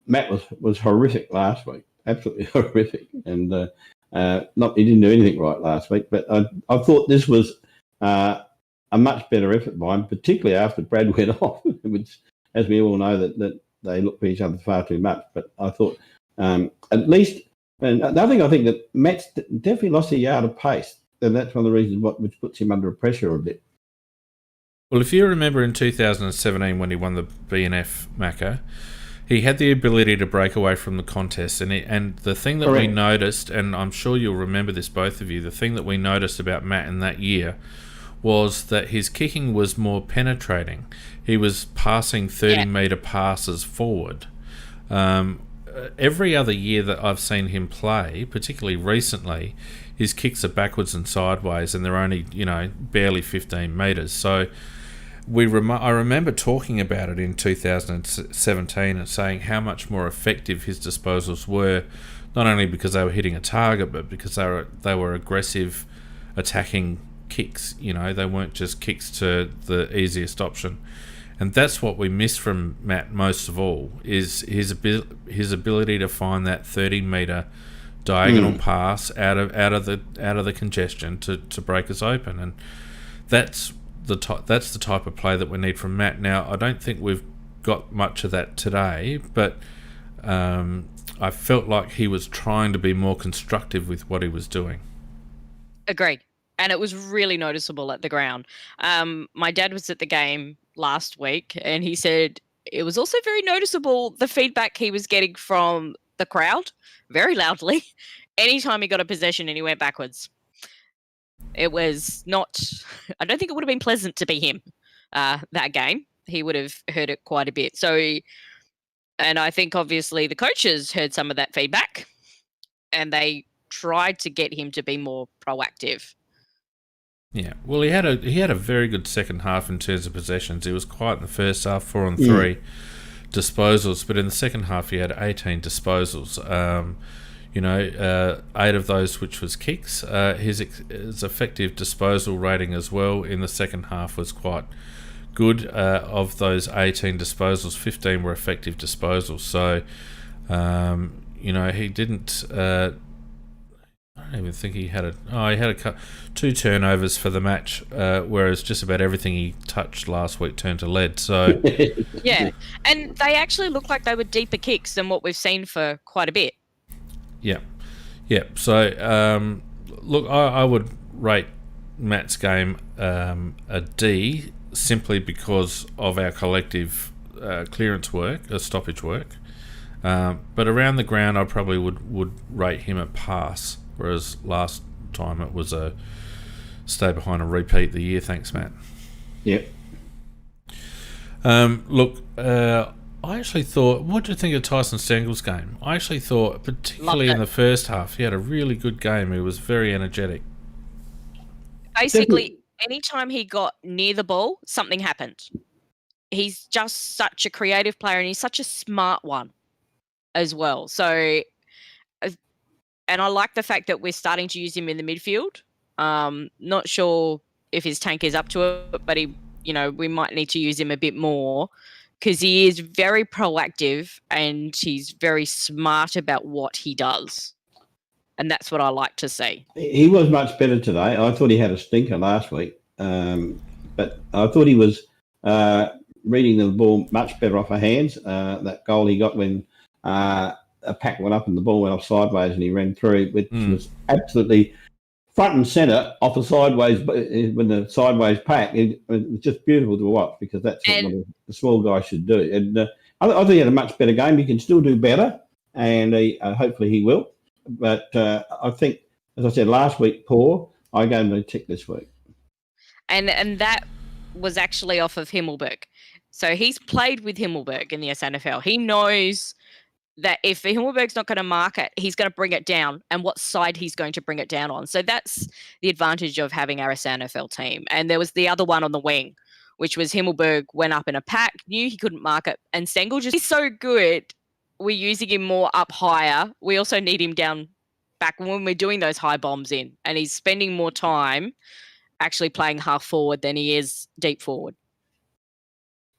Matt was horrific last week, absolutely horrific, and he didn't do anything right last week. But I thought this was a much better effort by him, particularly after Brad went off, which, as we all know, that they look for each other far too much. But I thought at least. And the other thing, I think that Matt's definitely lost a yard of pace, and that's one of the reasons which puts him under pressure a bit. Well, if you remember in 2017 when he won the BNF Macca, he had the ability to break away from the contest, and the thing that we Correct. noticed, and I'm sure you'll remember this, both of you, the thing that we noticed about Matt in that year was that his kicking was more penetrating. He was passing 30-metre passes forward. Every other year that I've seen him play, particularly recently, his kicks are backwards and sideways, and they're only, barely 15 metres. So I remember talking about it in 2017 and saying how much more effective his disposals were, not only because they were hitting a target, but because they were aggressive, attacking kicks. They weren't just kicks to the easiest option. And that's what we miss from Matt most of all, is his ability to find that 30-metre diagonal pass out of the congestion to break us open, and that's the type of play that we need from Matt. Now, I don't think we've got much of that today, but I felt like he was trying to be more constructive with what he was doing. Agreed. And it was really noticeable at the ground. My dad was at the game last week, and he said it was also very noticeable the feedback he was getting from the crowd, very loudly, anytime he got a possession and he went backwards. It was not, I don't think it would have been pleasant to be him that game. He would have heard it quite a bit. So, and I think obviously the coaches heard some of that feedback, and they tried to get him to be more proactive. Yeah, well, he had a very good second half in terms of possessions. He was quiet in the first half, 4 on 3 disposals, but in the second half he had 18 disposals. 8 of those which was kicks. His effective disposal rating as well in the second half was quite good. Of those 18 disposals, 15 were effective disposals. So, he didn't. I don't even think he had a 2 turnovers for the match, whereas just about everything he touched last week turned to lead. So yeah, and they actually looked like they were deeper kicks than what we've seen for quite a bit. Yeah. So look, I would rate Matt's game a D simply because of our collective clearance work, stoppage work. But around the ground, I probably would rate him a pass. Whereas last time it was a stay behind and repeat the year. Thanks, Matt. Yep. Look, I actually thought, what do you think of Tyson Stengel's game? I actually thought, particularly in the first half, he had a really good game. He was very energetic. Basically, anytime he got near the ball, something happened. He's just such a creative player, and he's such a smart one as well. So, and I like the fact that we're starting to use him in the midfield. Not sure if his tank is up to it, but we might need to use him a bit more because he is very proactive and he's very smart about what he does. And that's what I like to see. He was much better today. I thought he had a stinker last week, but I thought he was reading the ball much better off her hands. That goal he got when a pack went up and the ball went off sideways and he ran through, which was absolutely front and centre off a sideways, when the sideways pack. It was just beautiful to watch because that's what the small guy should do. And I think he had a much better game. He can still do better, and hopefully he will. But I think, as I said last week, poor. I gave him a tick this week. And that was actually off of Himmelberg. So he's played with Himmelberg in the SNFL. He knows that if Himmelberg's not going to mark it, he's going to bring it down, and what side he's going to bring it down on. So that's the advantage of having our SNFL team. And there was the other one on the wing, which was Himmelberg went up in a pack, knew he couldn't mark it, and Stengel he's so good, we're using him more up higher. We also need him down back when we're doing those high bombs in, and he's spending more time actually playing half forward than he is deep forward.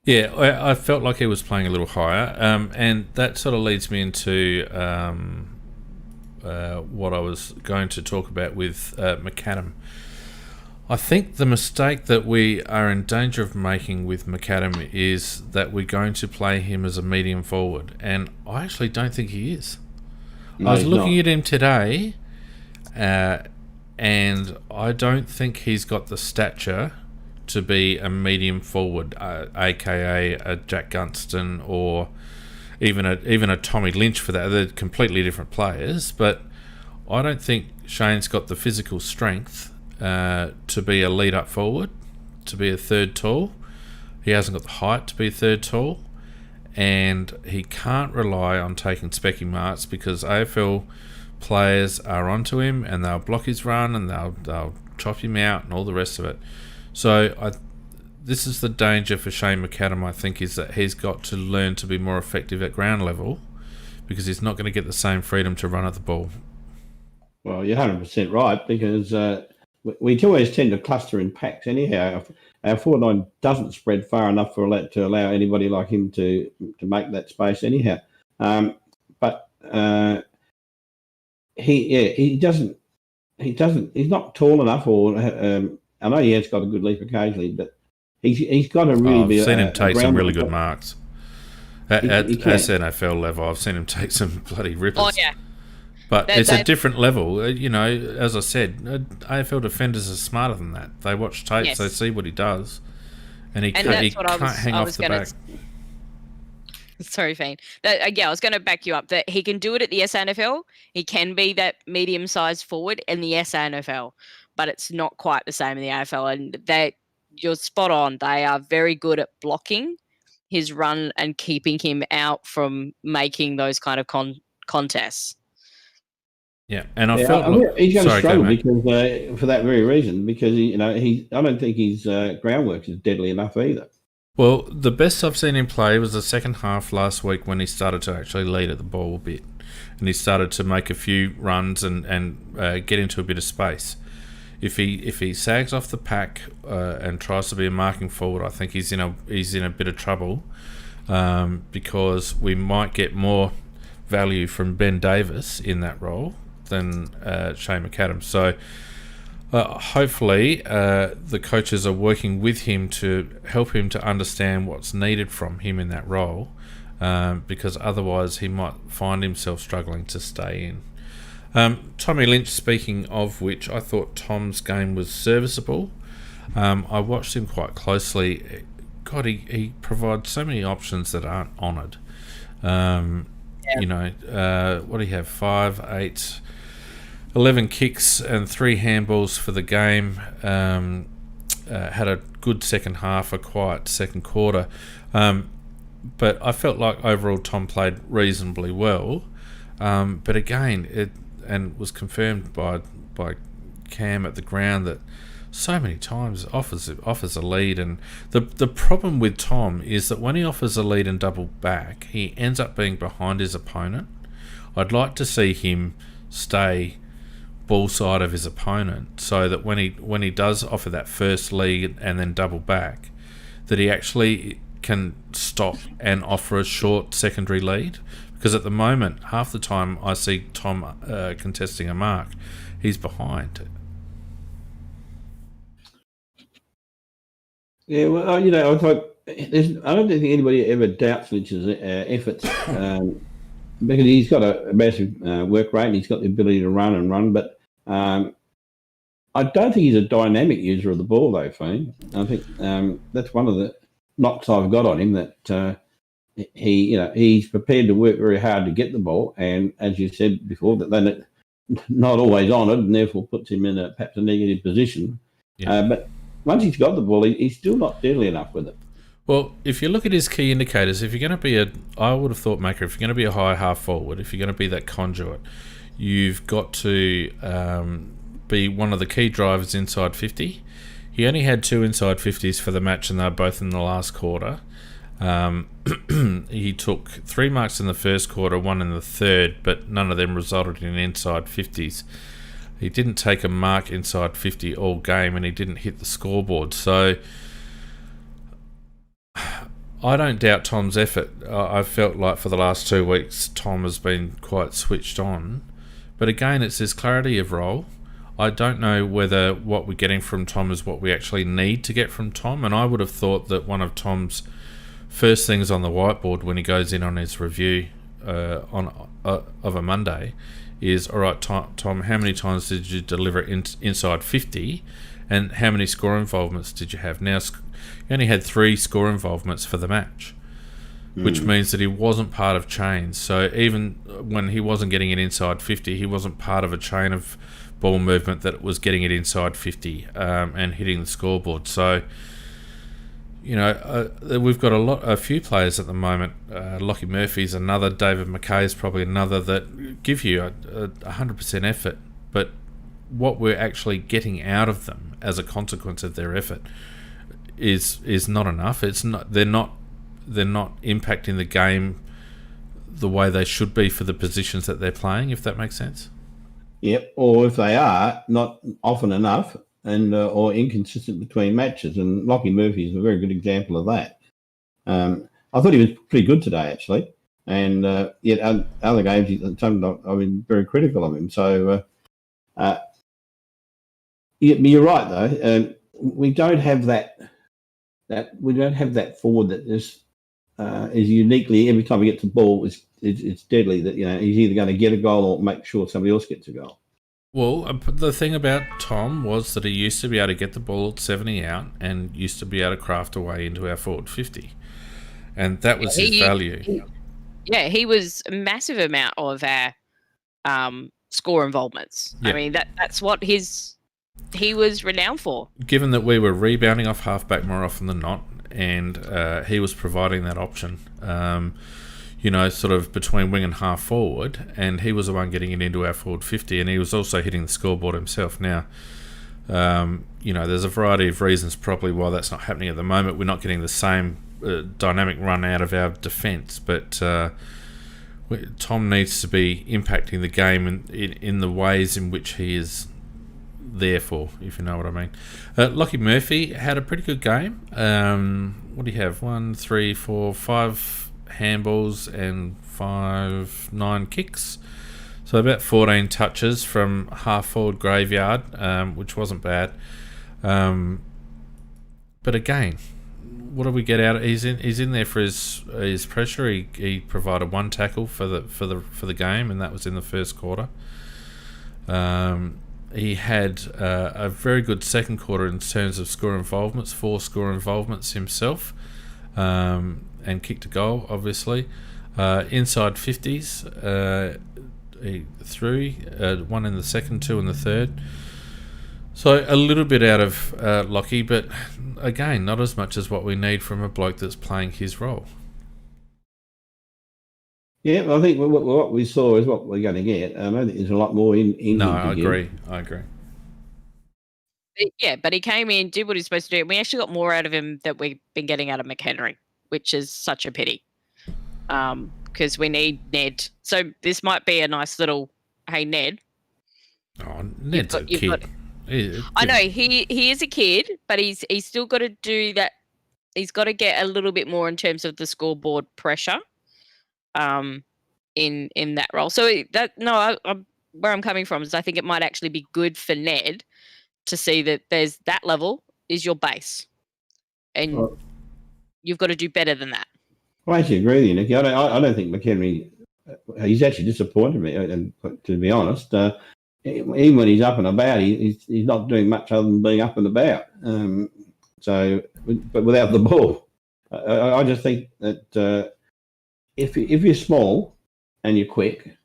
Yeah, I felt like he was playing a little higher, and that sort of leads me into what I was going to talk about with McAdam. I think the mistake that we are in danger of making with McAdam is that we're going to play him as a medium forward, and I actually don't think he is. No, I was looking at him today, and I don't think he's got the stature to be a medium forward, aka a Jack Gunston, or even a Tommy Lynch for that. They're completely different players, but I don't think Shane's got the physical strength to be a lead up forward, to be a third tall. He hasn't got the height to be a third tall, and he can't rely on taking specking marks because AFL players are onto him and they'll block his run and they'll chop him out and all the rest of it. So this is the danger for Shane McAdam, I think, is that he's got to learn to be more effective at ground level because he's not going to get the same freedom to run at the ball. Well, you're 100% right, because we always tend to cluster in packs anyhow. Our forward line doesn't spread far enough to allow anybody like him to make that space anyhow. But he's not tall enough, or I know he has got a good leap occasionally, but he's got to really be. I've seen him take some really good marks at SNFL level. I've seen him take some bloody rippers. Oh yeah. But it's a different level. As I said, AFL defenders are smarter than that. They watch tapes, Yes. they see what he does, and he can't hang off the back. Sorry, Fiend. I was going to back you up that he can do it at the SNFL. He can be that medium-sized forward in the SNFL, but it's not quite the same in the AFL. And you're spot on. They are very good at blocking his run and keeping him out from making those kind of contests. Yeah, and I felt he's going to struggle because for that very reason, because I don't think his groundwork is deadly enough either. Well, the best I've seen him play was the second half last week when he started to actually lead at the ball a bit, and he started to make a few runs and get into a bit of space. If he sags off the pack and tries to be a marking forward, I think he's in a bit of trouble because we might get more value from Ben Davis in that role than Shane McAdam. So hopefully the coaches are working with him to help him to understand what's needed from him in that role, because otherwise he might find himself struggling to stay in. Tommy Lynch, speaking of which, I thought Tom's game was serviceable. I watched him quite closely. God, he provides so many options that aren't honoured. What do you have? 5, 8, 11 kicks and 3 handballs for the game. Had a good second half, a quiet second quarter. But I felt like overall Tom played reasonably well. But again, it was confirmed by Cam at the ground that so many times offers a lead, and the problem with Tom is that when he offers a lead and double back, he ends up being behind his opponent. I'd like to see him stay ball side of his opponent, so that when he does offer that first lead and then double back, that he actually can stop and offer a short secondary lead. Because at the moment, half the time I see Tom contesting a mark, he's behind. Yeah, well, I thought I don't think anybody ever doubts Lynch's efforts because he's got a massive work rate and he's got the ability to run. But I don't think he's a dynamic user of the ball, though, Fiend. I think that's one of the knocks I've got on him, that he's prepared to work very hard to get the ball, and as you said before, that they're not always honoured, and therefore puts him in perhaps a negative position. Yeah. But once he's got the ball, he's still not deadly enough with it. Well, if you look at his key indicators, if you're going to be I would have thought, Maker, if you're going to be a high half forward, if you're going to be that conduit, you've got to be one of the key drivers inside 50. He only had 2 inside 50s for the match, and they were both in the last quarter. He took 3 marks in the first quarter, 1 in the third, but none of them resulted in inside 50s. He didn't take a mark inside 50 all game, and he didn't hit the scoreboard. So I don't doubt Tom's effort. I felt like for the last 2 weeks Tom has been quite switched on. But again, it's his clarity of role. I don't know whether what we're getting from Tom is what we actually need to get from Tom, and I would have thought that one of Tom's first things on the whiteboard when he goes in on his review of a Monday is, all right, Tom, how many times did you deliver inside 50, and how many score involvements did you have? Now, you only had 3 score involvements for the match. which means that he wasn't part of chains. So even when he wasn't getting it inside 50, he wasn't part of a chain of ball movement that was getting it inside 50 and hitting the scoreboard. So, we've got a few players at the moment. Lockie Murphy's another, David McKay's probably another, that give you a 100% effort, but what we're actually getting out of them as a consequence of their effort is not enough. It's not. They're not impacting the game the way they should be for the positions that they're playing, if that makes sense. Yep, or if they are, not often enough, and or inconsistent between matches. And Lockie Murphy is a very good example of that. I thought he was pretty good today, actually. And yet other games, sometimes I've been very critical of him. So you're right, though. We don't have that forward that is uniquely, every time he gets the ball, it's deadly. That he's either going to get a goal or make sure somebody else gets a goal. Well, the thing about Tom was that he used to be able to get the ball at 70 out and used to be able to craft a way into our forward 50, and that was his value. He was a massive amount of our score involvements. Yeah. I mean, that's what he was renowned for. Given that we were rebounding off halfback more often than not, and he was providing that option, sort of between wing and half forward, and he was the one getting it into our forward 50, and he was also hitting the scoreboard himself. Now, there's a variety of reasons probably why that's not happening at the moment. We're not getting the same dynamic run out of our defence, but Tom needs to be impacting the game in the ways in which he is there for, if you know what I mean. Lockie Murphy had a pretty good game. What do you have? 1, 3, 4, 5 handballs and 9 kicks. So about 14 touches from half forward graveyard, which wasn't bad. But again, what do we get out of? He's in there for his pressure. He provided 1 tackle for the game, and that was in the first quarter. He had a very good second quarter in terms of score involvements, 4 score involvements himself, and kicked a goal, obviously. Inside 50s, he threw 1 in the second, 2 in the third. So a little bit out of Lockie, but again, not as much as what we need from a bloke that's playing his role. Yeah, well, I think what we saw is what we're going to get. I don't think there's a lot more in. No, I agree. Yeah, but he came in, did what he's supposed to do. We actually got more out of him that we've been getting out of McHenry, which is such a pity. Because we need Ned. So this might be a nice little, hey, Ned. Oh, Ned's a kid. I know, he is a kid, but he's still got to do that. He's got to get a little bit more in terms of the scoreboard pressure in that role. So where I'm coming from is I think it might actually be good for Ned to see that there's that level is your base. And you've got to do better than that. I actually agree with you, Nicky. I don't think McHenry, he's actually disappointed me, and to be honest. Even when he's up and about, he's not doing much other than being up and about. But without the ball, I just think that if you're small and you're quick,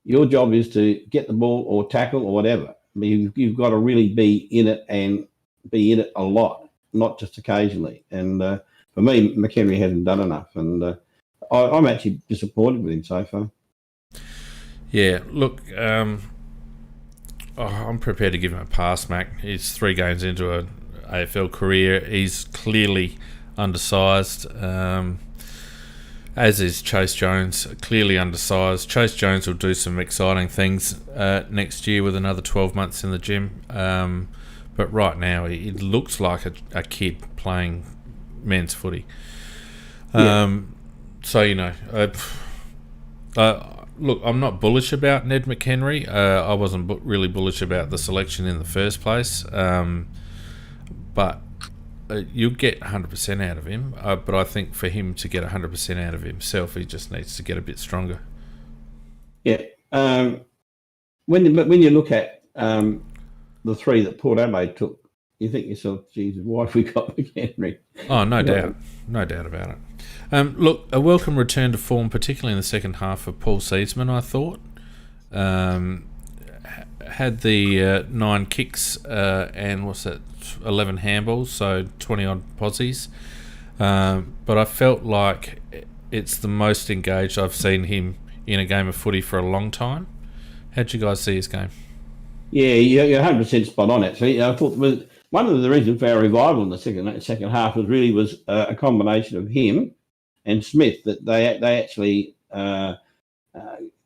your job is to get the ball or tackle or whatever. I mean, you've got to really be in it and be in it a lot, not just occasionally. And for me, McHenry hasn't done enough, and I'm actually disappointed with him so far. Yeah, look. I'm prepared to give him a pass, Mac. He's 3 games into an AFL career. He's clearly undersized, as is Chase Jones, clearly undersized. Chase Jones will do some exciting things next year with another 12 months in the gym. But right now, he looks like a kid playing men's footy. Yeah. Look, I'm not bullish about Ned McHenry. I wasn't really bullish about the selection in the first place. But you'll get 100% out of him. But I think for him to get 100% out of himself, he just needs to get a bit stronger. Yeah. When you look at the 3 that Port Adelaide took you think to yourself, Jesus, why have we got McHenry? Oh, no doubt about it. Look, a welcome return to form, particularly in the second half of Paul Seedsman, I thought. Had the 9 kicks and 11 handballs, so 20 odd posies. But I felt like it's the most engaged I've seen him in a game of footy for a long time. How'd you guys see his game? Yeah, you're 100% spot on, actually. I thought one of the reasons for our revival in the second half was a combination of him and Smith, that they actually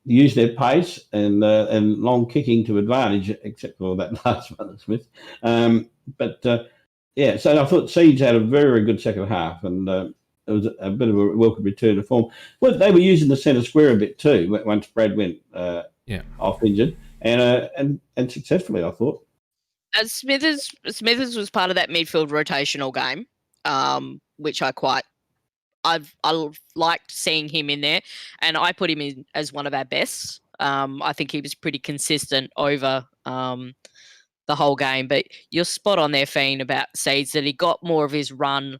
used their pace and long kicking to advantage, except for that last one, Smith. So I thought Seeds had a very, very good second half, and it was a bit of a welcome return to form. Well, they were using the centre square a bit too once Brad went off injured, and successfully, I thought. Smithers was part of that midfield rotational game, which I liked seeing him in there, and I put him in as one of our best. I think he was pretty consistent over the whole game. But you're spot on there, Fiend, about Seeds, that he got more of his run.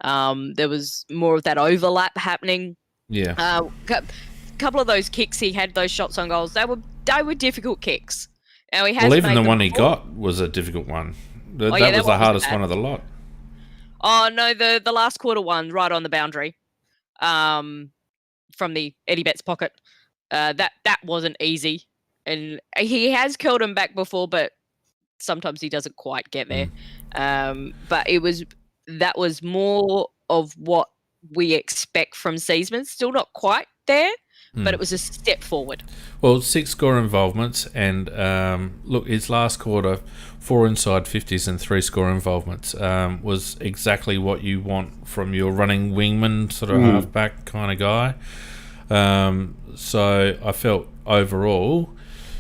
There was more of that overlap happening. Yeah. Couple of those kicks he had, those shots on goals, they were difficult kicks. Now he has even the one he got was a difficult one. That was the hardest one of the lot. Oh no, the last quarter one, right on the boundary, from the Eddie Betts pocket. That wasn't easy, and he has curled him back before, but sometimes he doesn't quite get there. But that was more of what we expect from Seedsman. Still not quite there, but it was a step forward. Well, 6 score involvements, and look, his last quarter, 4 inside 50s and 3 score involvements, was exactly what you want from your running wingman, sort of halfback kind of guy. So I felt overall,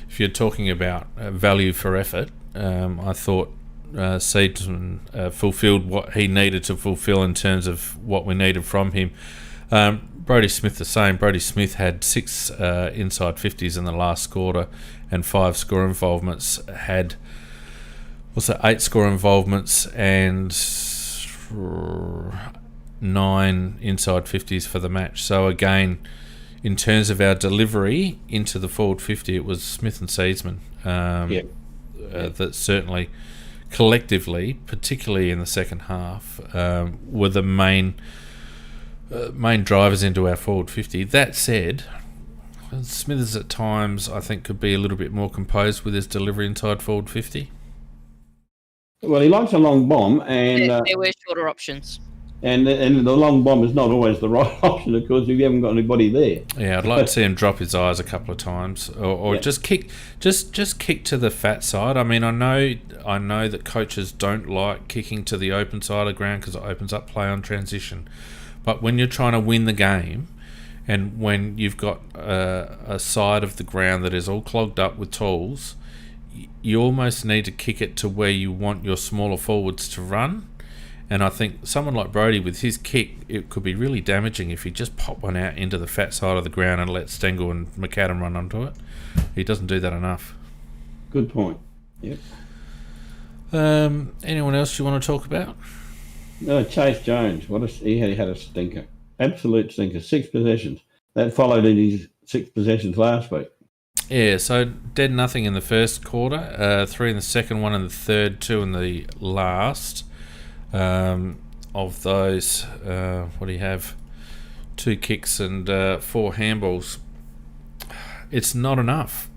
if you're talking about value for effort, I thought Seedsman fulfilled what he needed to fulfill in terms of what we needed from him. Brodie Smith the same. Brodie Smith had 6 inside 50s in the last quarter and 5 score involvements. Had 8 score involvements and 9 inside 50s for the match. So again, in terms of our delivery into the forward 50, it was Smith and Seedsman that certainly collectively, particularly in the second half, were the main drivers into our forward 50. That said, Smithers at times I think could be a little bit more composed with his delivery inside forward 50. Well, he likes a long bomb, and there were shorter options. And the long bomb is not always the right option, of course, if you haven't got anybody there. Yeah, I'd like to see him drop his eyes a couple of times, or just kick to the fat side. I mean, I know that coaches don't like kicking to the open side of the ground because it opens up play on transition. But when you're trying to win the game, and when you've got a side of the ground that is all clogged up with tools, you almost need to kick it to where you want your smaller forwards to run. And I think someone like Brodie, with his kick, it could be really damaging if he just pop one out into the fat side of the ground and let Stengel and McAdam run onto it. He doesn't do that enough. Good point. Yep. Anyone else you want to talk about? No, Chase Jones. He had a stinker. Absolute stinker. 6 possessions. That followed in his 6 possessions last week. Yeah, so dead nothing in the first quarter, 3 in the second, 1 in the third, 2 in the last. Of those, what do you have? 2 kicks and 4 handballs. It's not enough.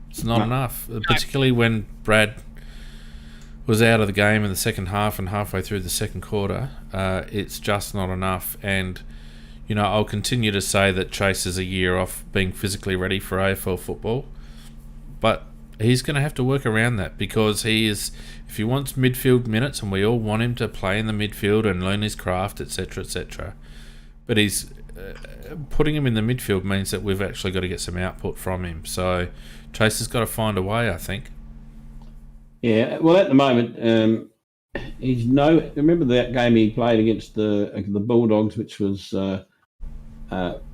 It's not enough, particularly when Brad was out of the game in the second half and halfway through the second quarter. It's just not enough. And, you know, I'll continue to say that Chase is a year off being physically ready for AFL football. But he's going to have to work around that, because he is, if he wants midfield minutes, and we all want him to play in the midfield and learn his craft, etc., but he's putting him in the midfield means that we've actually got to get some output from him. So Chase has got to find a way, I think. Yeah, well, at the moment, remember that game he played against the Bulldogs, which was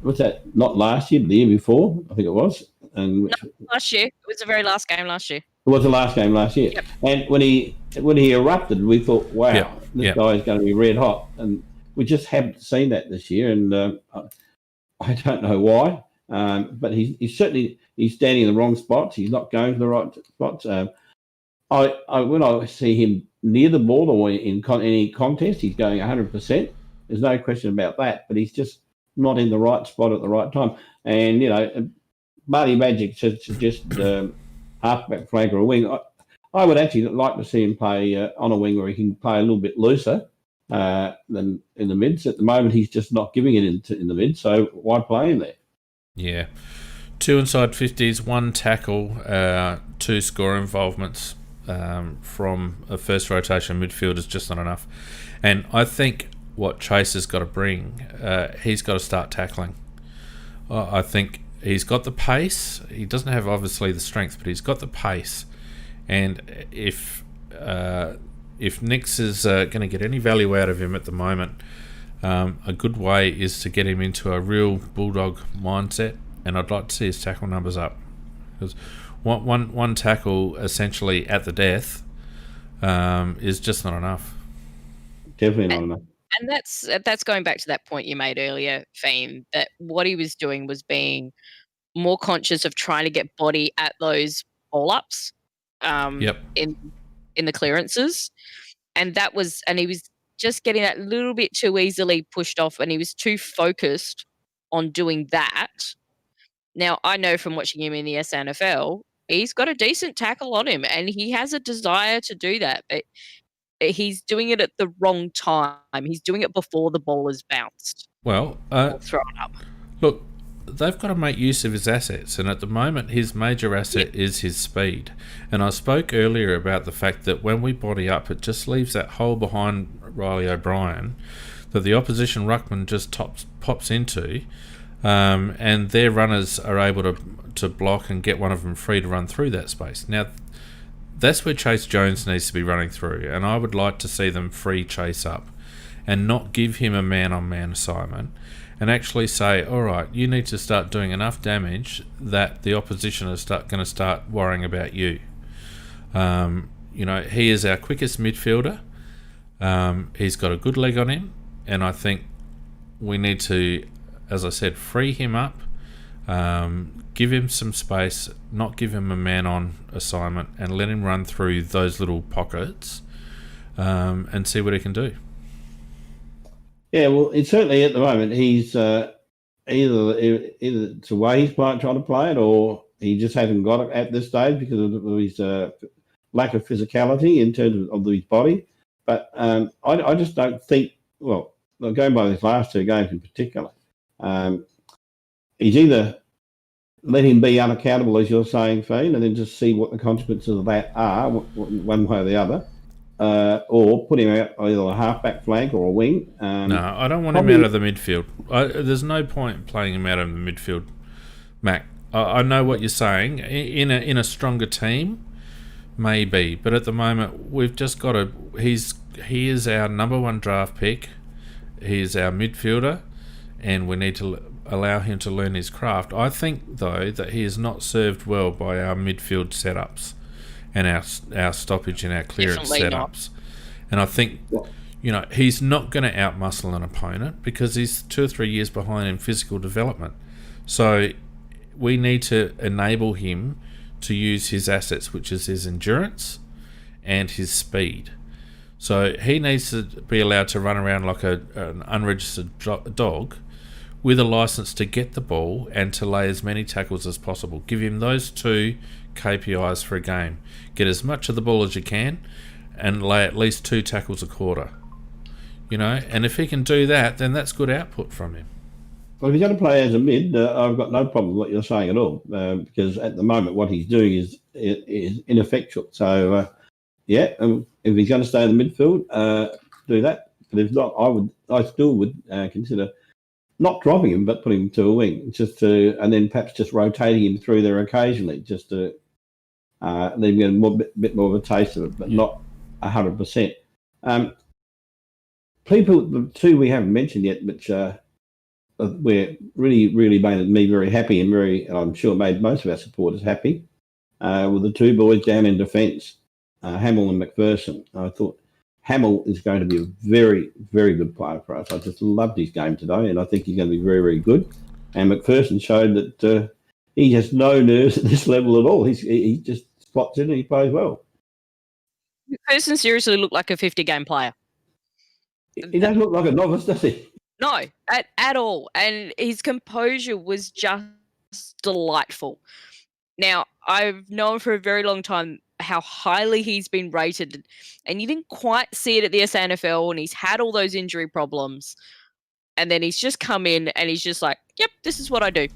what's that? Not last year, but the year before, I think it was. And last year. It was the very last game last year. It was the last game last year. Yep. And when he erupted, we thought, wow, this guy is going to be red hot. And we just haven't seen that this year. And I don't know why. But he's certainly standing in the wrong spots. He's not going to the right spots. When I see him near the ball or in any contest, he's going 100%. There's no question about that. But he's just not in the right spot at the right time. And, Marty Magic suggests halfback flank or a wing. I would actually like to see him play on a wing where he can play a little bit looser than in the mids. At the moment, he's just not giving it in the mid, so why play him there? Yeah. 2 inside 50s, 1 tackle, 2 score involvements from a first rotation midfield is just not enough. And I think what Chase has got to bring, he's got to start tackling. I think he's got the pace. He doesn't have obviously the strength, but he's got the pace. And if Nix is going to get any value out of him at the moment, a good way is to get him into a real bulldog mindset. And I'd like to see his tackle numbers up, because one tackle essentially at the death is just not enough. Definitely not enough. And that's going back to that point you made earlier, Fame, that what he was doing was being more conscious of trying to get body at those ball-ups in the clearances. And he was just getting that little bit too easily pushed off, and he was too focused on doing that. Now, I know from watching him in the SNFL, he's got a decent tackle on him, and he has a desire to do that, but he's doing it at the wrong time. He's doing it before the ball is bounced. Well, or thrown up. Look, they've got to make use of his assets, and at the moment his major asset is his speed. And I spoke earlier about the fact that when we body up, it just leaves that hole behind Riley O'Brien that the opposition ruckman just pops into, and their runners are able to block and get one of them free to run through that space. Now, that's where Chase Jones needs to be running through, and I would like to see them free Chase up and not give him a man-on-man assignment, and actually say, all right, you need to start doing enough damage that the opposition is going to start worrying about you. He is our quickest midfielder. He's got a good leg on him, and I think we need to, as I said, free him up, give him some space, not give him a man-on assignment, and let him run through those little pockets and see what he can do. Yeah, well, it's certainly at the moment he's either it's the way he's trying to play it, or he just hasn't got it at this stage because of his lack of physicality in terms of his body. But I just don't think, well, going by these last 2 games in particular, he's either let him be unaccountable, as you're saying, Fiend, and then just see what the consequences of that are, one way or the other, or put him out either a halfback flank or a wing. No, I don't want him out of the midfield. There's no point playing him out of the midfield, Mac. I know what you're saying. In a stronger team, maybe, but at the moment we've just got to. He is our number 1 draft pick. He is our midfielder, and we need to allow him to learn his craft. I think, though, that he is not served well by our midfield setups and our stoppage and our clearance setups. And I think, he's not going to outmuscle an opponent because he's 2 or 3 years behind in physical development. So we need to enable him to use his assets, which is his endurance and his speed. So he needs to be allowed to run around like an unregistered dog with a license to get the ball and to lay as many tackles as possible. Give him those 2 KPIs for a game. Get as much of the ball as you can and lay at least 2 tackles a quarter. And if he can do that, then that's good output from him. Well, if he's going to play as a mid, I've got no problem with what you're saying at all, because at the moment what he's doing is ineffectual. So, if he's going to stay in the midfield, do that. But if not, I still would consider not dropping him, but putting him to a wing, and then perhaps just rotating him through there occasionally, just to let him get a bit more of a taste of it, but not 100%. The 2 we haven't mentioned yet, which we're really made me very happy and I'm sure made most of our supporters happy. with the two boys down in defence, Hamill and McPherson. I thought Hamill is going to be a very, very good player for us. I just loved his game today, and I think he's going to be very, very good. And McPherson showed that he has no nerves at this level at all. He just slots in and he plays well. McPherson seriously looked like a 50-game player. He doesn't look like a novice, does he? No, at all. And his composure was just delightful. Now, I've known for a very long time how highly he's been rated, and you didn't quite see it at the SANFL, and he's had all those injury problems. And then he's just come in and he's just like, yep, this is what I do.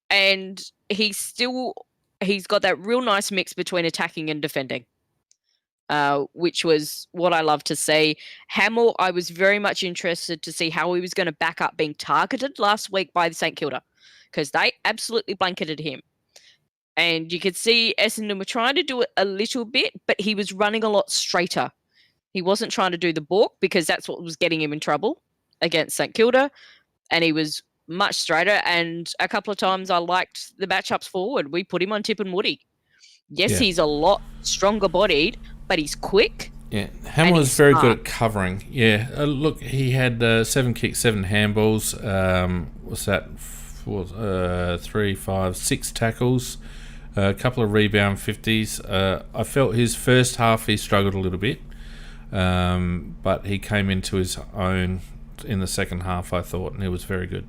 And he's got that real nice mix between attacking and defending, which was what I love to see. Hamill, I was very much interested to see how he was going to back up being targeted last week by St Kilda, because they absolutely blanketed him. And you could see Essendon were trying to do it a little bit, but he was running a lot straighter. He wasn't trying to do the balk, because that's what was getting him in trouble against St Kilda, and he was much straighter. And a couple of times I liked the matchups forward. We put him on Tip and Woody. Yes, he's a lot stronger bodied, but he's quick. Yeah, Hamill was very good at covering. Yeah, look, he had 7 kicks, 7 handballs. What's that? 3, 5, 6 tackles, a couple of rebound 50s. I felt his first half he struggled a little bit, but he came into his own in the second half, I thought, and he was very good.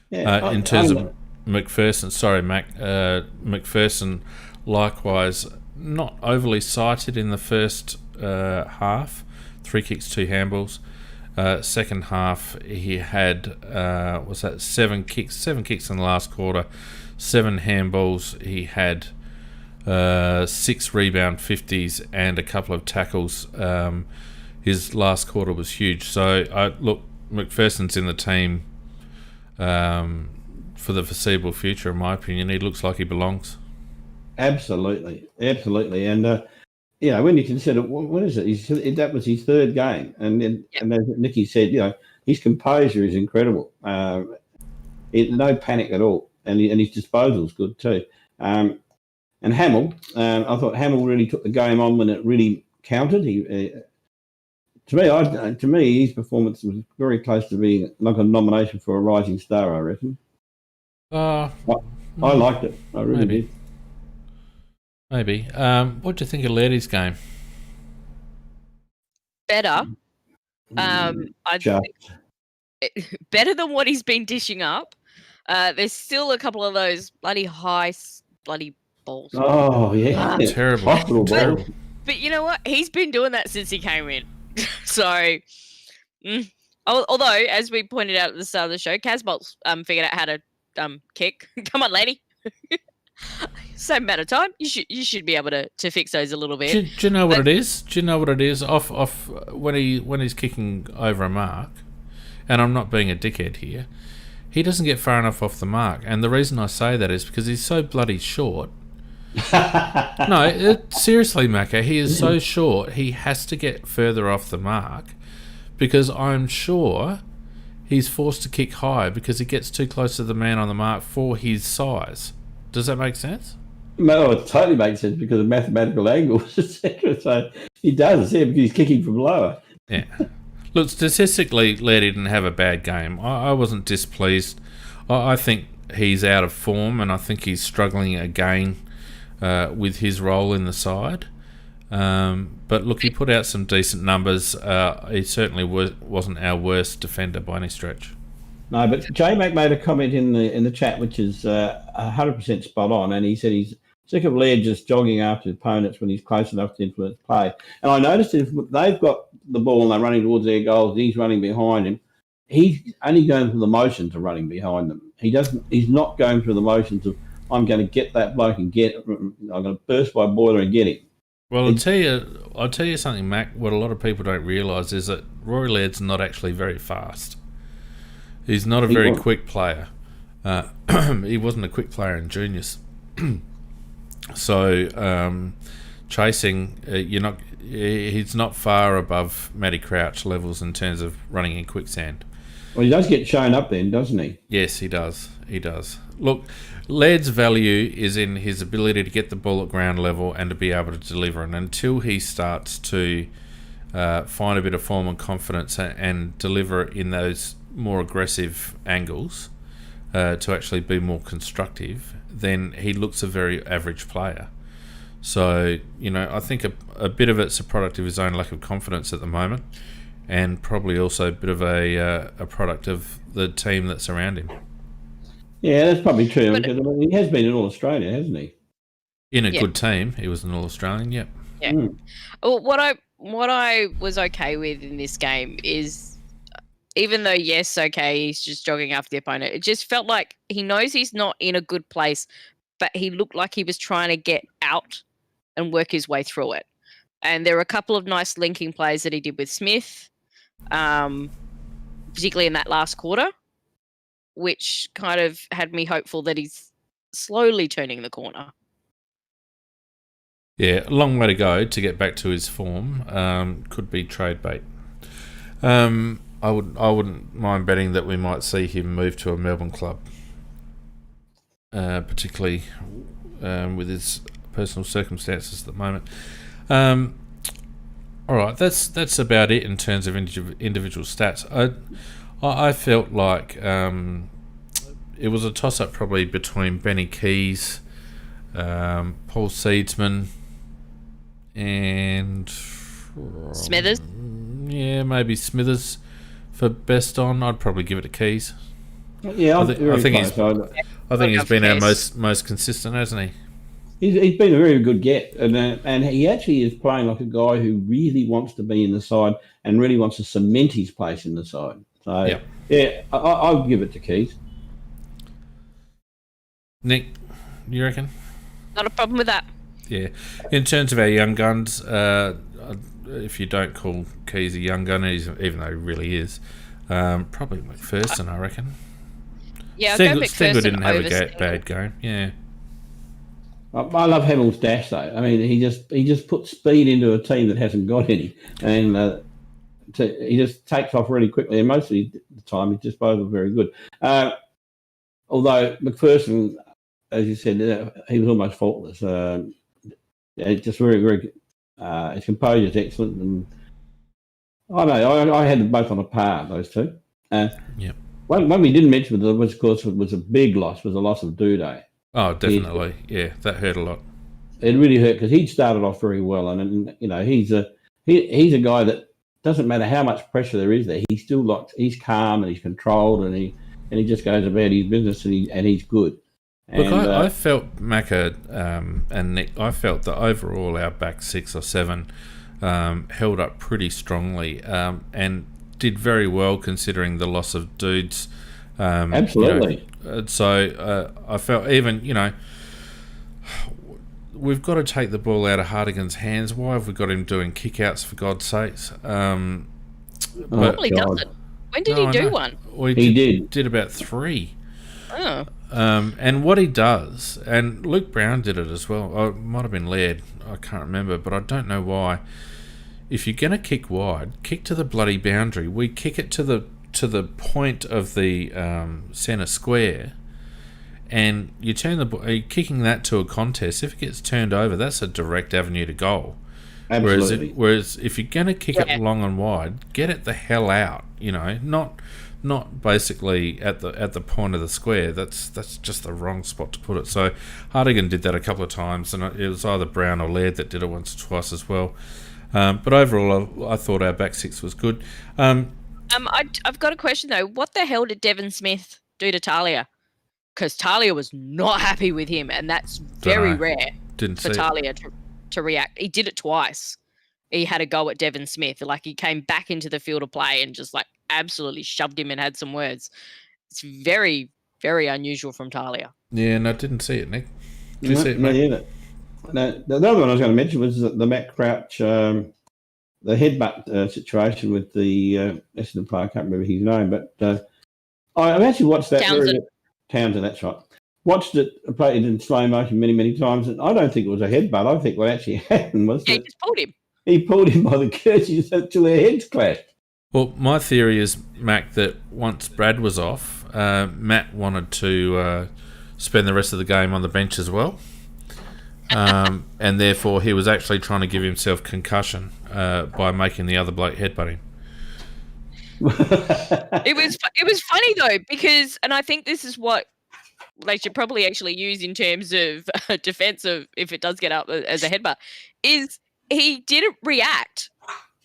Yeah, in terms of McPherson, sorry, Mac, McPherson, likewise, not overly cited in the first half. 3 kicks, 2 handballs. Second half, he had 7 kicks in the last quarter, 7 handballs. He had 6 rebound 50s and a couple of tackles. His last quarter was huge. So, look, McPherson's in the team for the foreseeable future, in my opinion. He looks like he belongs. Absolutely. And, when you consider, what is it? That was his 3rd game. And as Nicky said, his composure is incredible. No panic at all. And his disposal's good too. And Hamill, I thought Hamill really took the game on when it really counted. To me, his performance was very close to being like a nomination for a rising star, I reckon. I liked it. I really did. Maybe. What do you think of Lairdy's game? Better. Better than what he's been dishing up. There's still a couple of those bloody bloody balls. Oh, yeah. Terrible. Hospital balls. But you know what? He's been doing that since he came in. So, although, as we pointed out at the start of the show, Casbolt's figured out how to kick. Come on, lady. Same amount of time. You should be able to fix those a little bit. Do you know what it is? Do you know what it is? Off when he's kicking over a mark, and I'm not being a dickhead here, he doesn't get far enough off the mark. And the reason I say that is because he's so bloody short. No, seriously, Macca, he is so short, he has to get further off the mark, because I'm sure he's forced to kick high because he gets too close to the man on the mark for his size. Does that make sense? No, it totally makes sense because of mathematical angles, etc. So he does, because he's kicking from lower. Yeah. Look, statistically, Lairdy didn't have a bad game. I wasn't displeased. I think he's out of form, and I think he's struggling again with his role in the side. But look, he put out some decent numbers. He certainly wasn't our worst defender by any stretch. No, but J-Mac made a comment in the chat which is 100% spot on, and he said he's sick of Laird just jogging after opponents when he's close enough to influence play. And I noticed if they've got the ball and they're running towards their goals, he's running behind him. He's only going through the motions of running behind them. He's not going through the motions of, I'm going to get that bloke and I'm going to burst my boiler and get him. Well, I'll tell you something, Mac. What a lot of people don't realise is that Rory Laird's not actually very fast. He's not a very quick player. He wasn't a quick player in juniors. So chasing, he's not far above Matty Crouch levels in terms of running in quicksand. Well, he does get shown up then, doesn't he? Yes, he does. He does. look, Laird's value is in his ability to get the ball at ground level and to be able to deliver. And until he starts to find a bit of form and confidence and deliver in those more aggressive angles to actually be more constructive, then he looks a very average player. So, I think a bit of it's a product of his own lack of confidence at the moment, and probably also a bit of a product of the team that's around him. Yeah, that's probably true. Because he has been in All-Australia, hasn't he? In a good team, he was an All-Australian. Yep. Yeah. Well, what I was okay with in this game is, even though he's just jogging after the opponent, it just felt like he knows he's not in a good place, but he looked like he was trying to get out and work his way through it. And there were a couple of nice linking plays that he did with Smith, particularly in that last quarter, which kind of had me hopeful that he's slowly turning the corner. Yeah, a long way to go to get back to his form. Could be trade bait. I wouldn't mind betting that we might see him move to a Melbourne club, particularly with his personal circumstances at the moment. All right, that's about it in terms of individual stats. I felt like it was a toss-up probably between Benny Keys, Paul Seedsman, and Smithers. Yeah, maybe Smithers for best on. I'd probably give it to Keys. Yeah, I think he's been our most consistent, hasn't he? He's been a very good get, and he actually is playing like a guy who really wants to be in the side and really wants to cement his place in the side. So yeah, I'll give it to Keys. Nick, you reckon? Not a problem with that. Yeah. In terms of our young guns, if you don't call Keys a young gun, even though he really is, probably McPherson, I reckon. Yeah, I'll go McPherson. Stengel didn't have a bad game. Yeah. I love Hamill's dash, though. I mean, he just puts speed into a team that hasn't got any, and he just takes off really quickly. And most of the time, his disposal is very good. Although McPherson, as you said, he was almost faultless. Just very, very good. His composure is excellent, and I know I had them both on a par, those two. One we didn't mention was, of course, was a big loss. Was the loss of Duday. Oh, definitely. Yeah, that hurt a lot. It really hurt because he'd started off very well, and he's a guy that doesn't matter how much pressure there is there, he's still he's calm and he's controlled, and he just goes about his business, and he's good. Look, I felt Macca and Nick. I felt that overall our back 6 or 7 held up pretty strongly and did very well considering the loss of dudes. Absolutely. So I felt even, we've got to take the ball out of Hartigan's hands. Why have we got him doing kickouts, for God's sakes? Probably doesn't. When did he do one? Well, he did about 3. Oh. And what he does, and Luke Brown did it as well. It might have been Laird. I can't remember, but I don't know why. If you're going to kick wide, kick to the bloody boundary. We kick it to the point of the centre square, and you turn you're kicking that to a contest. If it gets turned over, that's a direct avenue to goal. Absolutely. Whereas if you're going to kick it long and wide, get it the hell out. Not basically at the point of the square. That's just the wrong spot to put it. So Hartigan did that a couple of times, and it was either Brown or Laird that did it once or twice as well. But overall, I thought our back 6 was good. I've got a question though. What the hell did Devon Smith do to Talia? Because Talia was not happy with him, and that's very rare for Talia to react. He did it twice. He had a go at Devon Smith. Like, he came back into the field of play and just absolutely shoved him and had some words. It's very, very unusual from Talia. Yeah, and I didn't see it, Nick. Did you see it, mate? Yeah. No, the other one I was going to mention was the Matt Crouch, the headbutt situation with the Essendon player. I can't remember his name, but I've actually watched that. Townsend, that's right. Watched it, played it in slow motion many, many times, and I don't think it was a headbutt. I think what actually happened was he just pulled him. He pulled him by the kerchief until their heads clashed. Well, my theory is, Mac, that once Brad was off, Matt wanted to spend the rest of the game on the bench as well. And therefore he was actually trying to give himself concussion by making the other bloke headbutt him. It was funny though, because, and I think this is what they should probably actually use in terms of defense of if it does get up as a headbutt, is he didn't react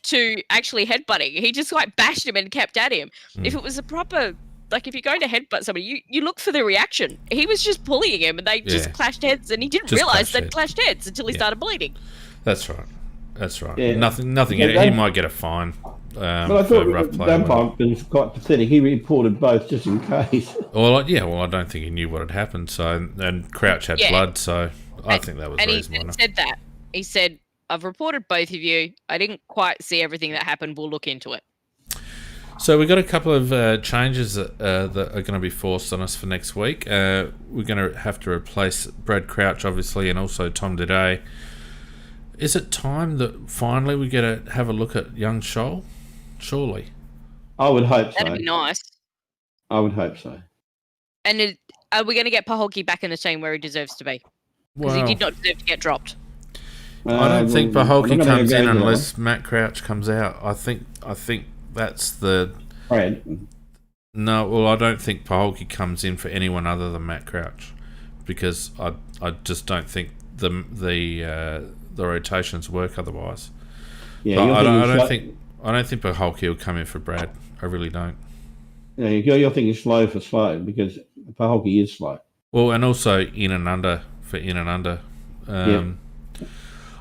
to actually headbutting. He just like bashed him and kept at him. If it was a proper, like if you're going to headbutt somebody, you look for the reaction. He was just bullying him and they just clashed heads, and he didn't realise they'd clashed heads until he started bleeding. That's right. That's right. Yeah. Nothing. He might get a fine. But I thought Dumpont was quite pathetic. He reported both just in case. Well, I don't think he knew what had happened. So, and Crouch had blood, so I think that was reasonable. And he said that. He said, "I've reported both of you. I didn't quite see everything that happened. We'll look into it." So we've got a couple of changes that are going to be forced on us for next week. We're going to have to replace Brad Crouch, obviously, and also Tom Dede. Is it time that finally we get to have a look at young Scholl? Surely. I would hope so. That'd be nice. I would hope so. And are we going to get Paholke back in the team where he deserves to be? Because he did not deserve to get dropped. I don't think Paholke comes in unless Matt Crouch comes out. I think that's the... Brad. No, well, I don't think Paholke comes in for anyone other than Matt Crouch, because I just don't think the rotations work otherwise. Yeah, I don't think Paholke will come in for Brad. I really don't. Yeah, you're thinking slow for slow, because Paholke is slow. Well, and also in and under for in and under.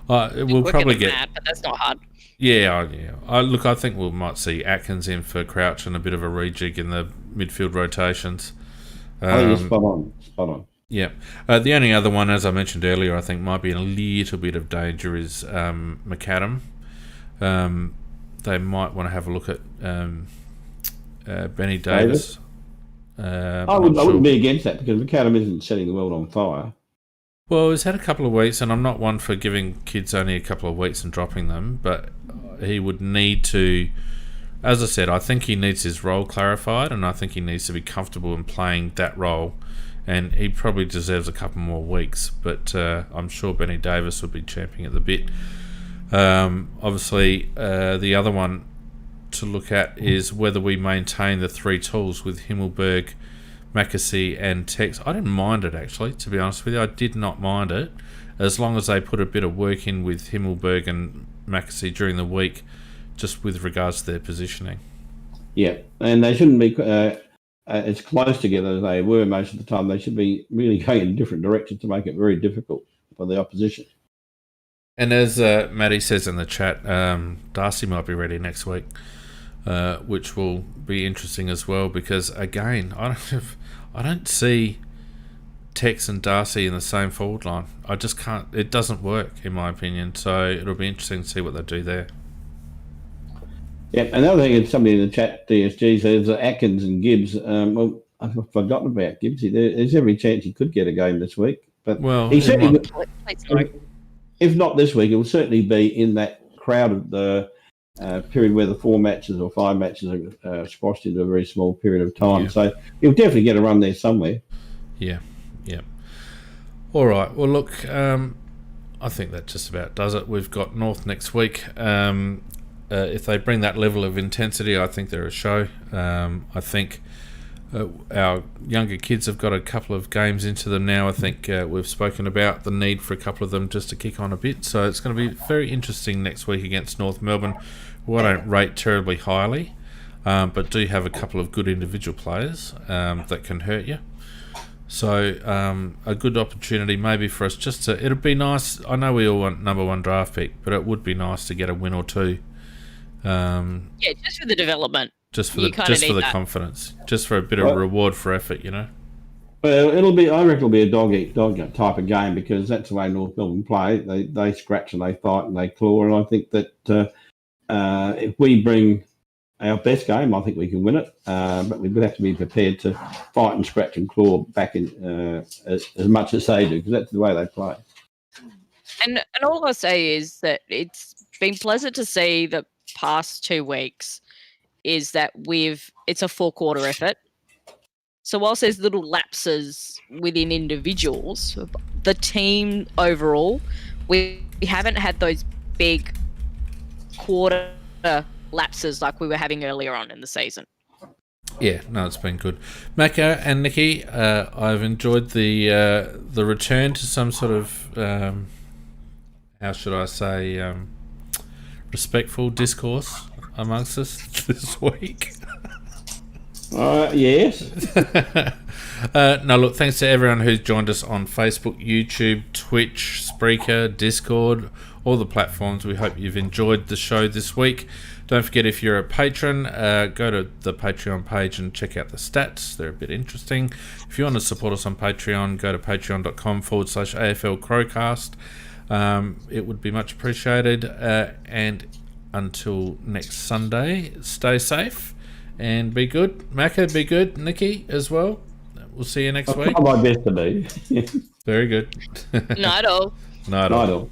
We'll probably get that, but that's not hard. Yeah. I think we might see Atkins in for Crouch and a bit of a rejig in the midfield rotations. I think it's spot on. Yeah. The only other one, as I mentioned earlier, I think might be in a little bit of danger is McAdam. They might want to have a look at Benny Davis. I wouldn't be against that, because McAdam isn't setting the world on fire. Well, he's had a couple of weeks, and I'm not one for giving kids only a couple of weeks and dropping them, but he would need to, as I said, I think he needs his role clarified, and I think he needs to be comfortable in playing that role, and he probably deserves a couple more weeks, but I'm sure Benny Davis would be champing at the bit. Obviously, the other one to look at is whether we maintain the three tools with Himmelberg, Mackesy and Tex. I didn't mind it, actually, to be honest with you. I did not mind it, as long as they put a bit of work in with Himmelberg and Mackesy during the week, just with regards to their positioning. Yeah, and they shouldn't be as close together as they were most of the time. They should be really going in different directions to make it very difficult for the opposition. And as Maddie says in the chat, Darcy might be ready next week, which will be interesting as well, because, again, I don't see Tex and Darcy in the same forward line. I just can't. It doesn't work, in my opinion. So it'll be interesting to see what they do there. Yeah, another thing is somebody in the chat, DSG, says Atkins and Gibbs. Well, I've forgotten about Gibbs. There's every chance he could get a game this week. But he certainly, if not this week, it will certainly be in that crowd of the period where the 4 matches or 5 matches are squashed into a very small period of time. Yeah. So he'll definitely get a run there somewhere. Yeah. All right. Well, look, I think that just about does it. We've got North next week. If they bring that level of intensity, I think they're a show. I think our younger kids have got a couple of games into them now. I think we've spoken about the need for a couple of them just to kick on a bit. So it's going to be very interesting next week against North Melbourne, who I don't rate terribly highly, but do have a couple of good individual players that can hurt you. So a good opportunity maybe for us just to... It'd be nice. I know we all want number 1 draft pick, but it would be nice to get a win or two. Just for the development. Just for the confidence. Just for a bit of reward for effort, you know? Well, I reckon it'll be a dog type of game, because that's the way North Melbourne play. They scratch and they fight and they claw, and I think that if we bring our best game, I think we can win it. But we would have to be prepared to fight and scratch and claw back in as much as they do, because that's the way they play. And all I'll say is that it's been pleasant to see the past 2 weeks is that it's a 4-quarter effort. So whilst there's little lapses within individuals, the team overall, we haven't had those big quarter lapses like we were having earlier on in the season. Yeah, no, it's been good. Mako and Nikki, I've enjoyed the return to some sort of, how should I say, respectful discourse amongst us this week. Yes. No, look, thanks to everyone who's joined us on Facebook, YouTube, Twitch, Spreaker, Discord, all the platforms. We hope you've enjoyed the show this week. Don't forget, if you're a patron, go to the Patreon page and check out the stats. They're a bit interesting. If you want to support us on Patreon, go to patreon.com/AFL CrowCast. It would be much appreciated. And until next Sunday, stay safe and be good. Mako, be good. Nikki, as well. We'll see you next week. I'll try my best to be. Very good. Not all. Not all.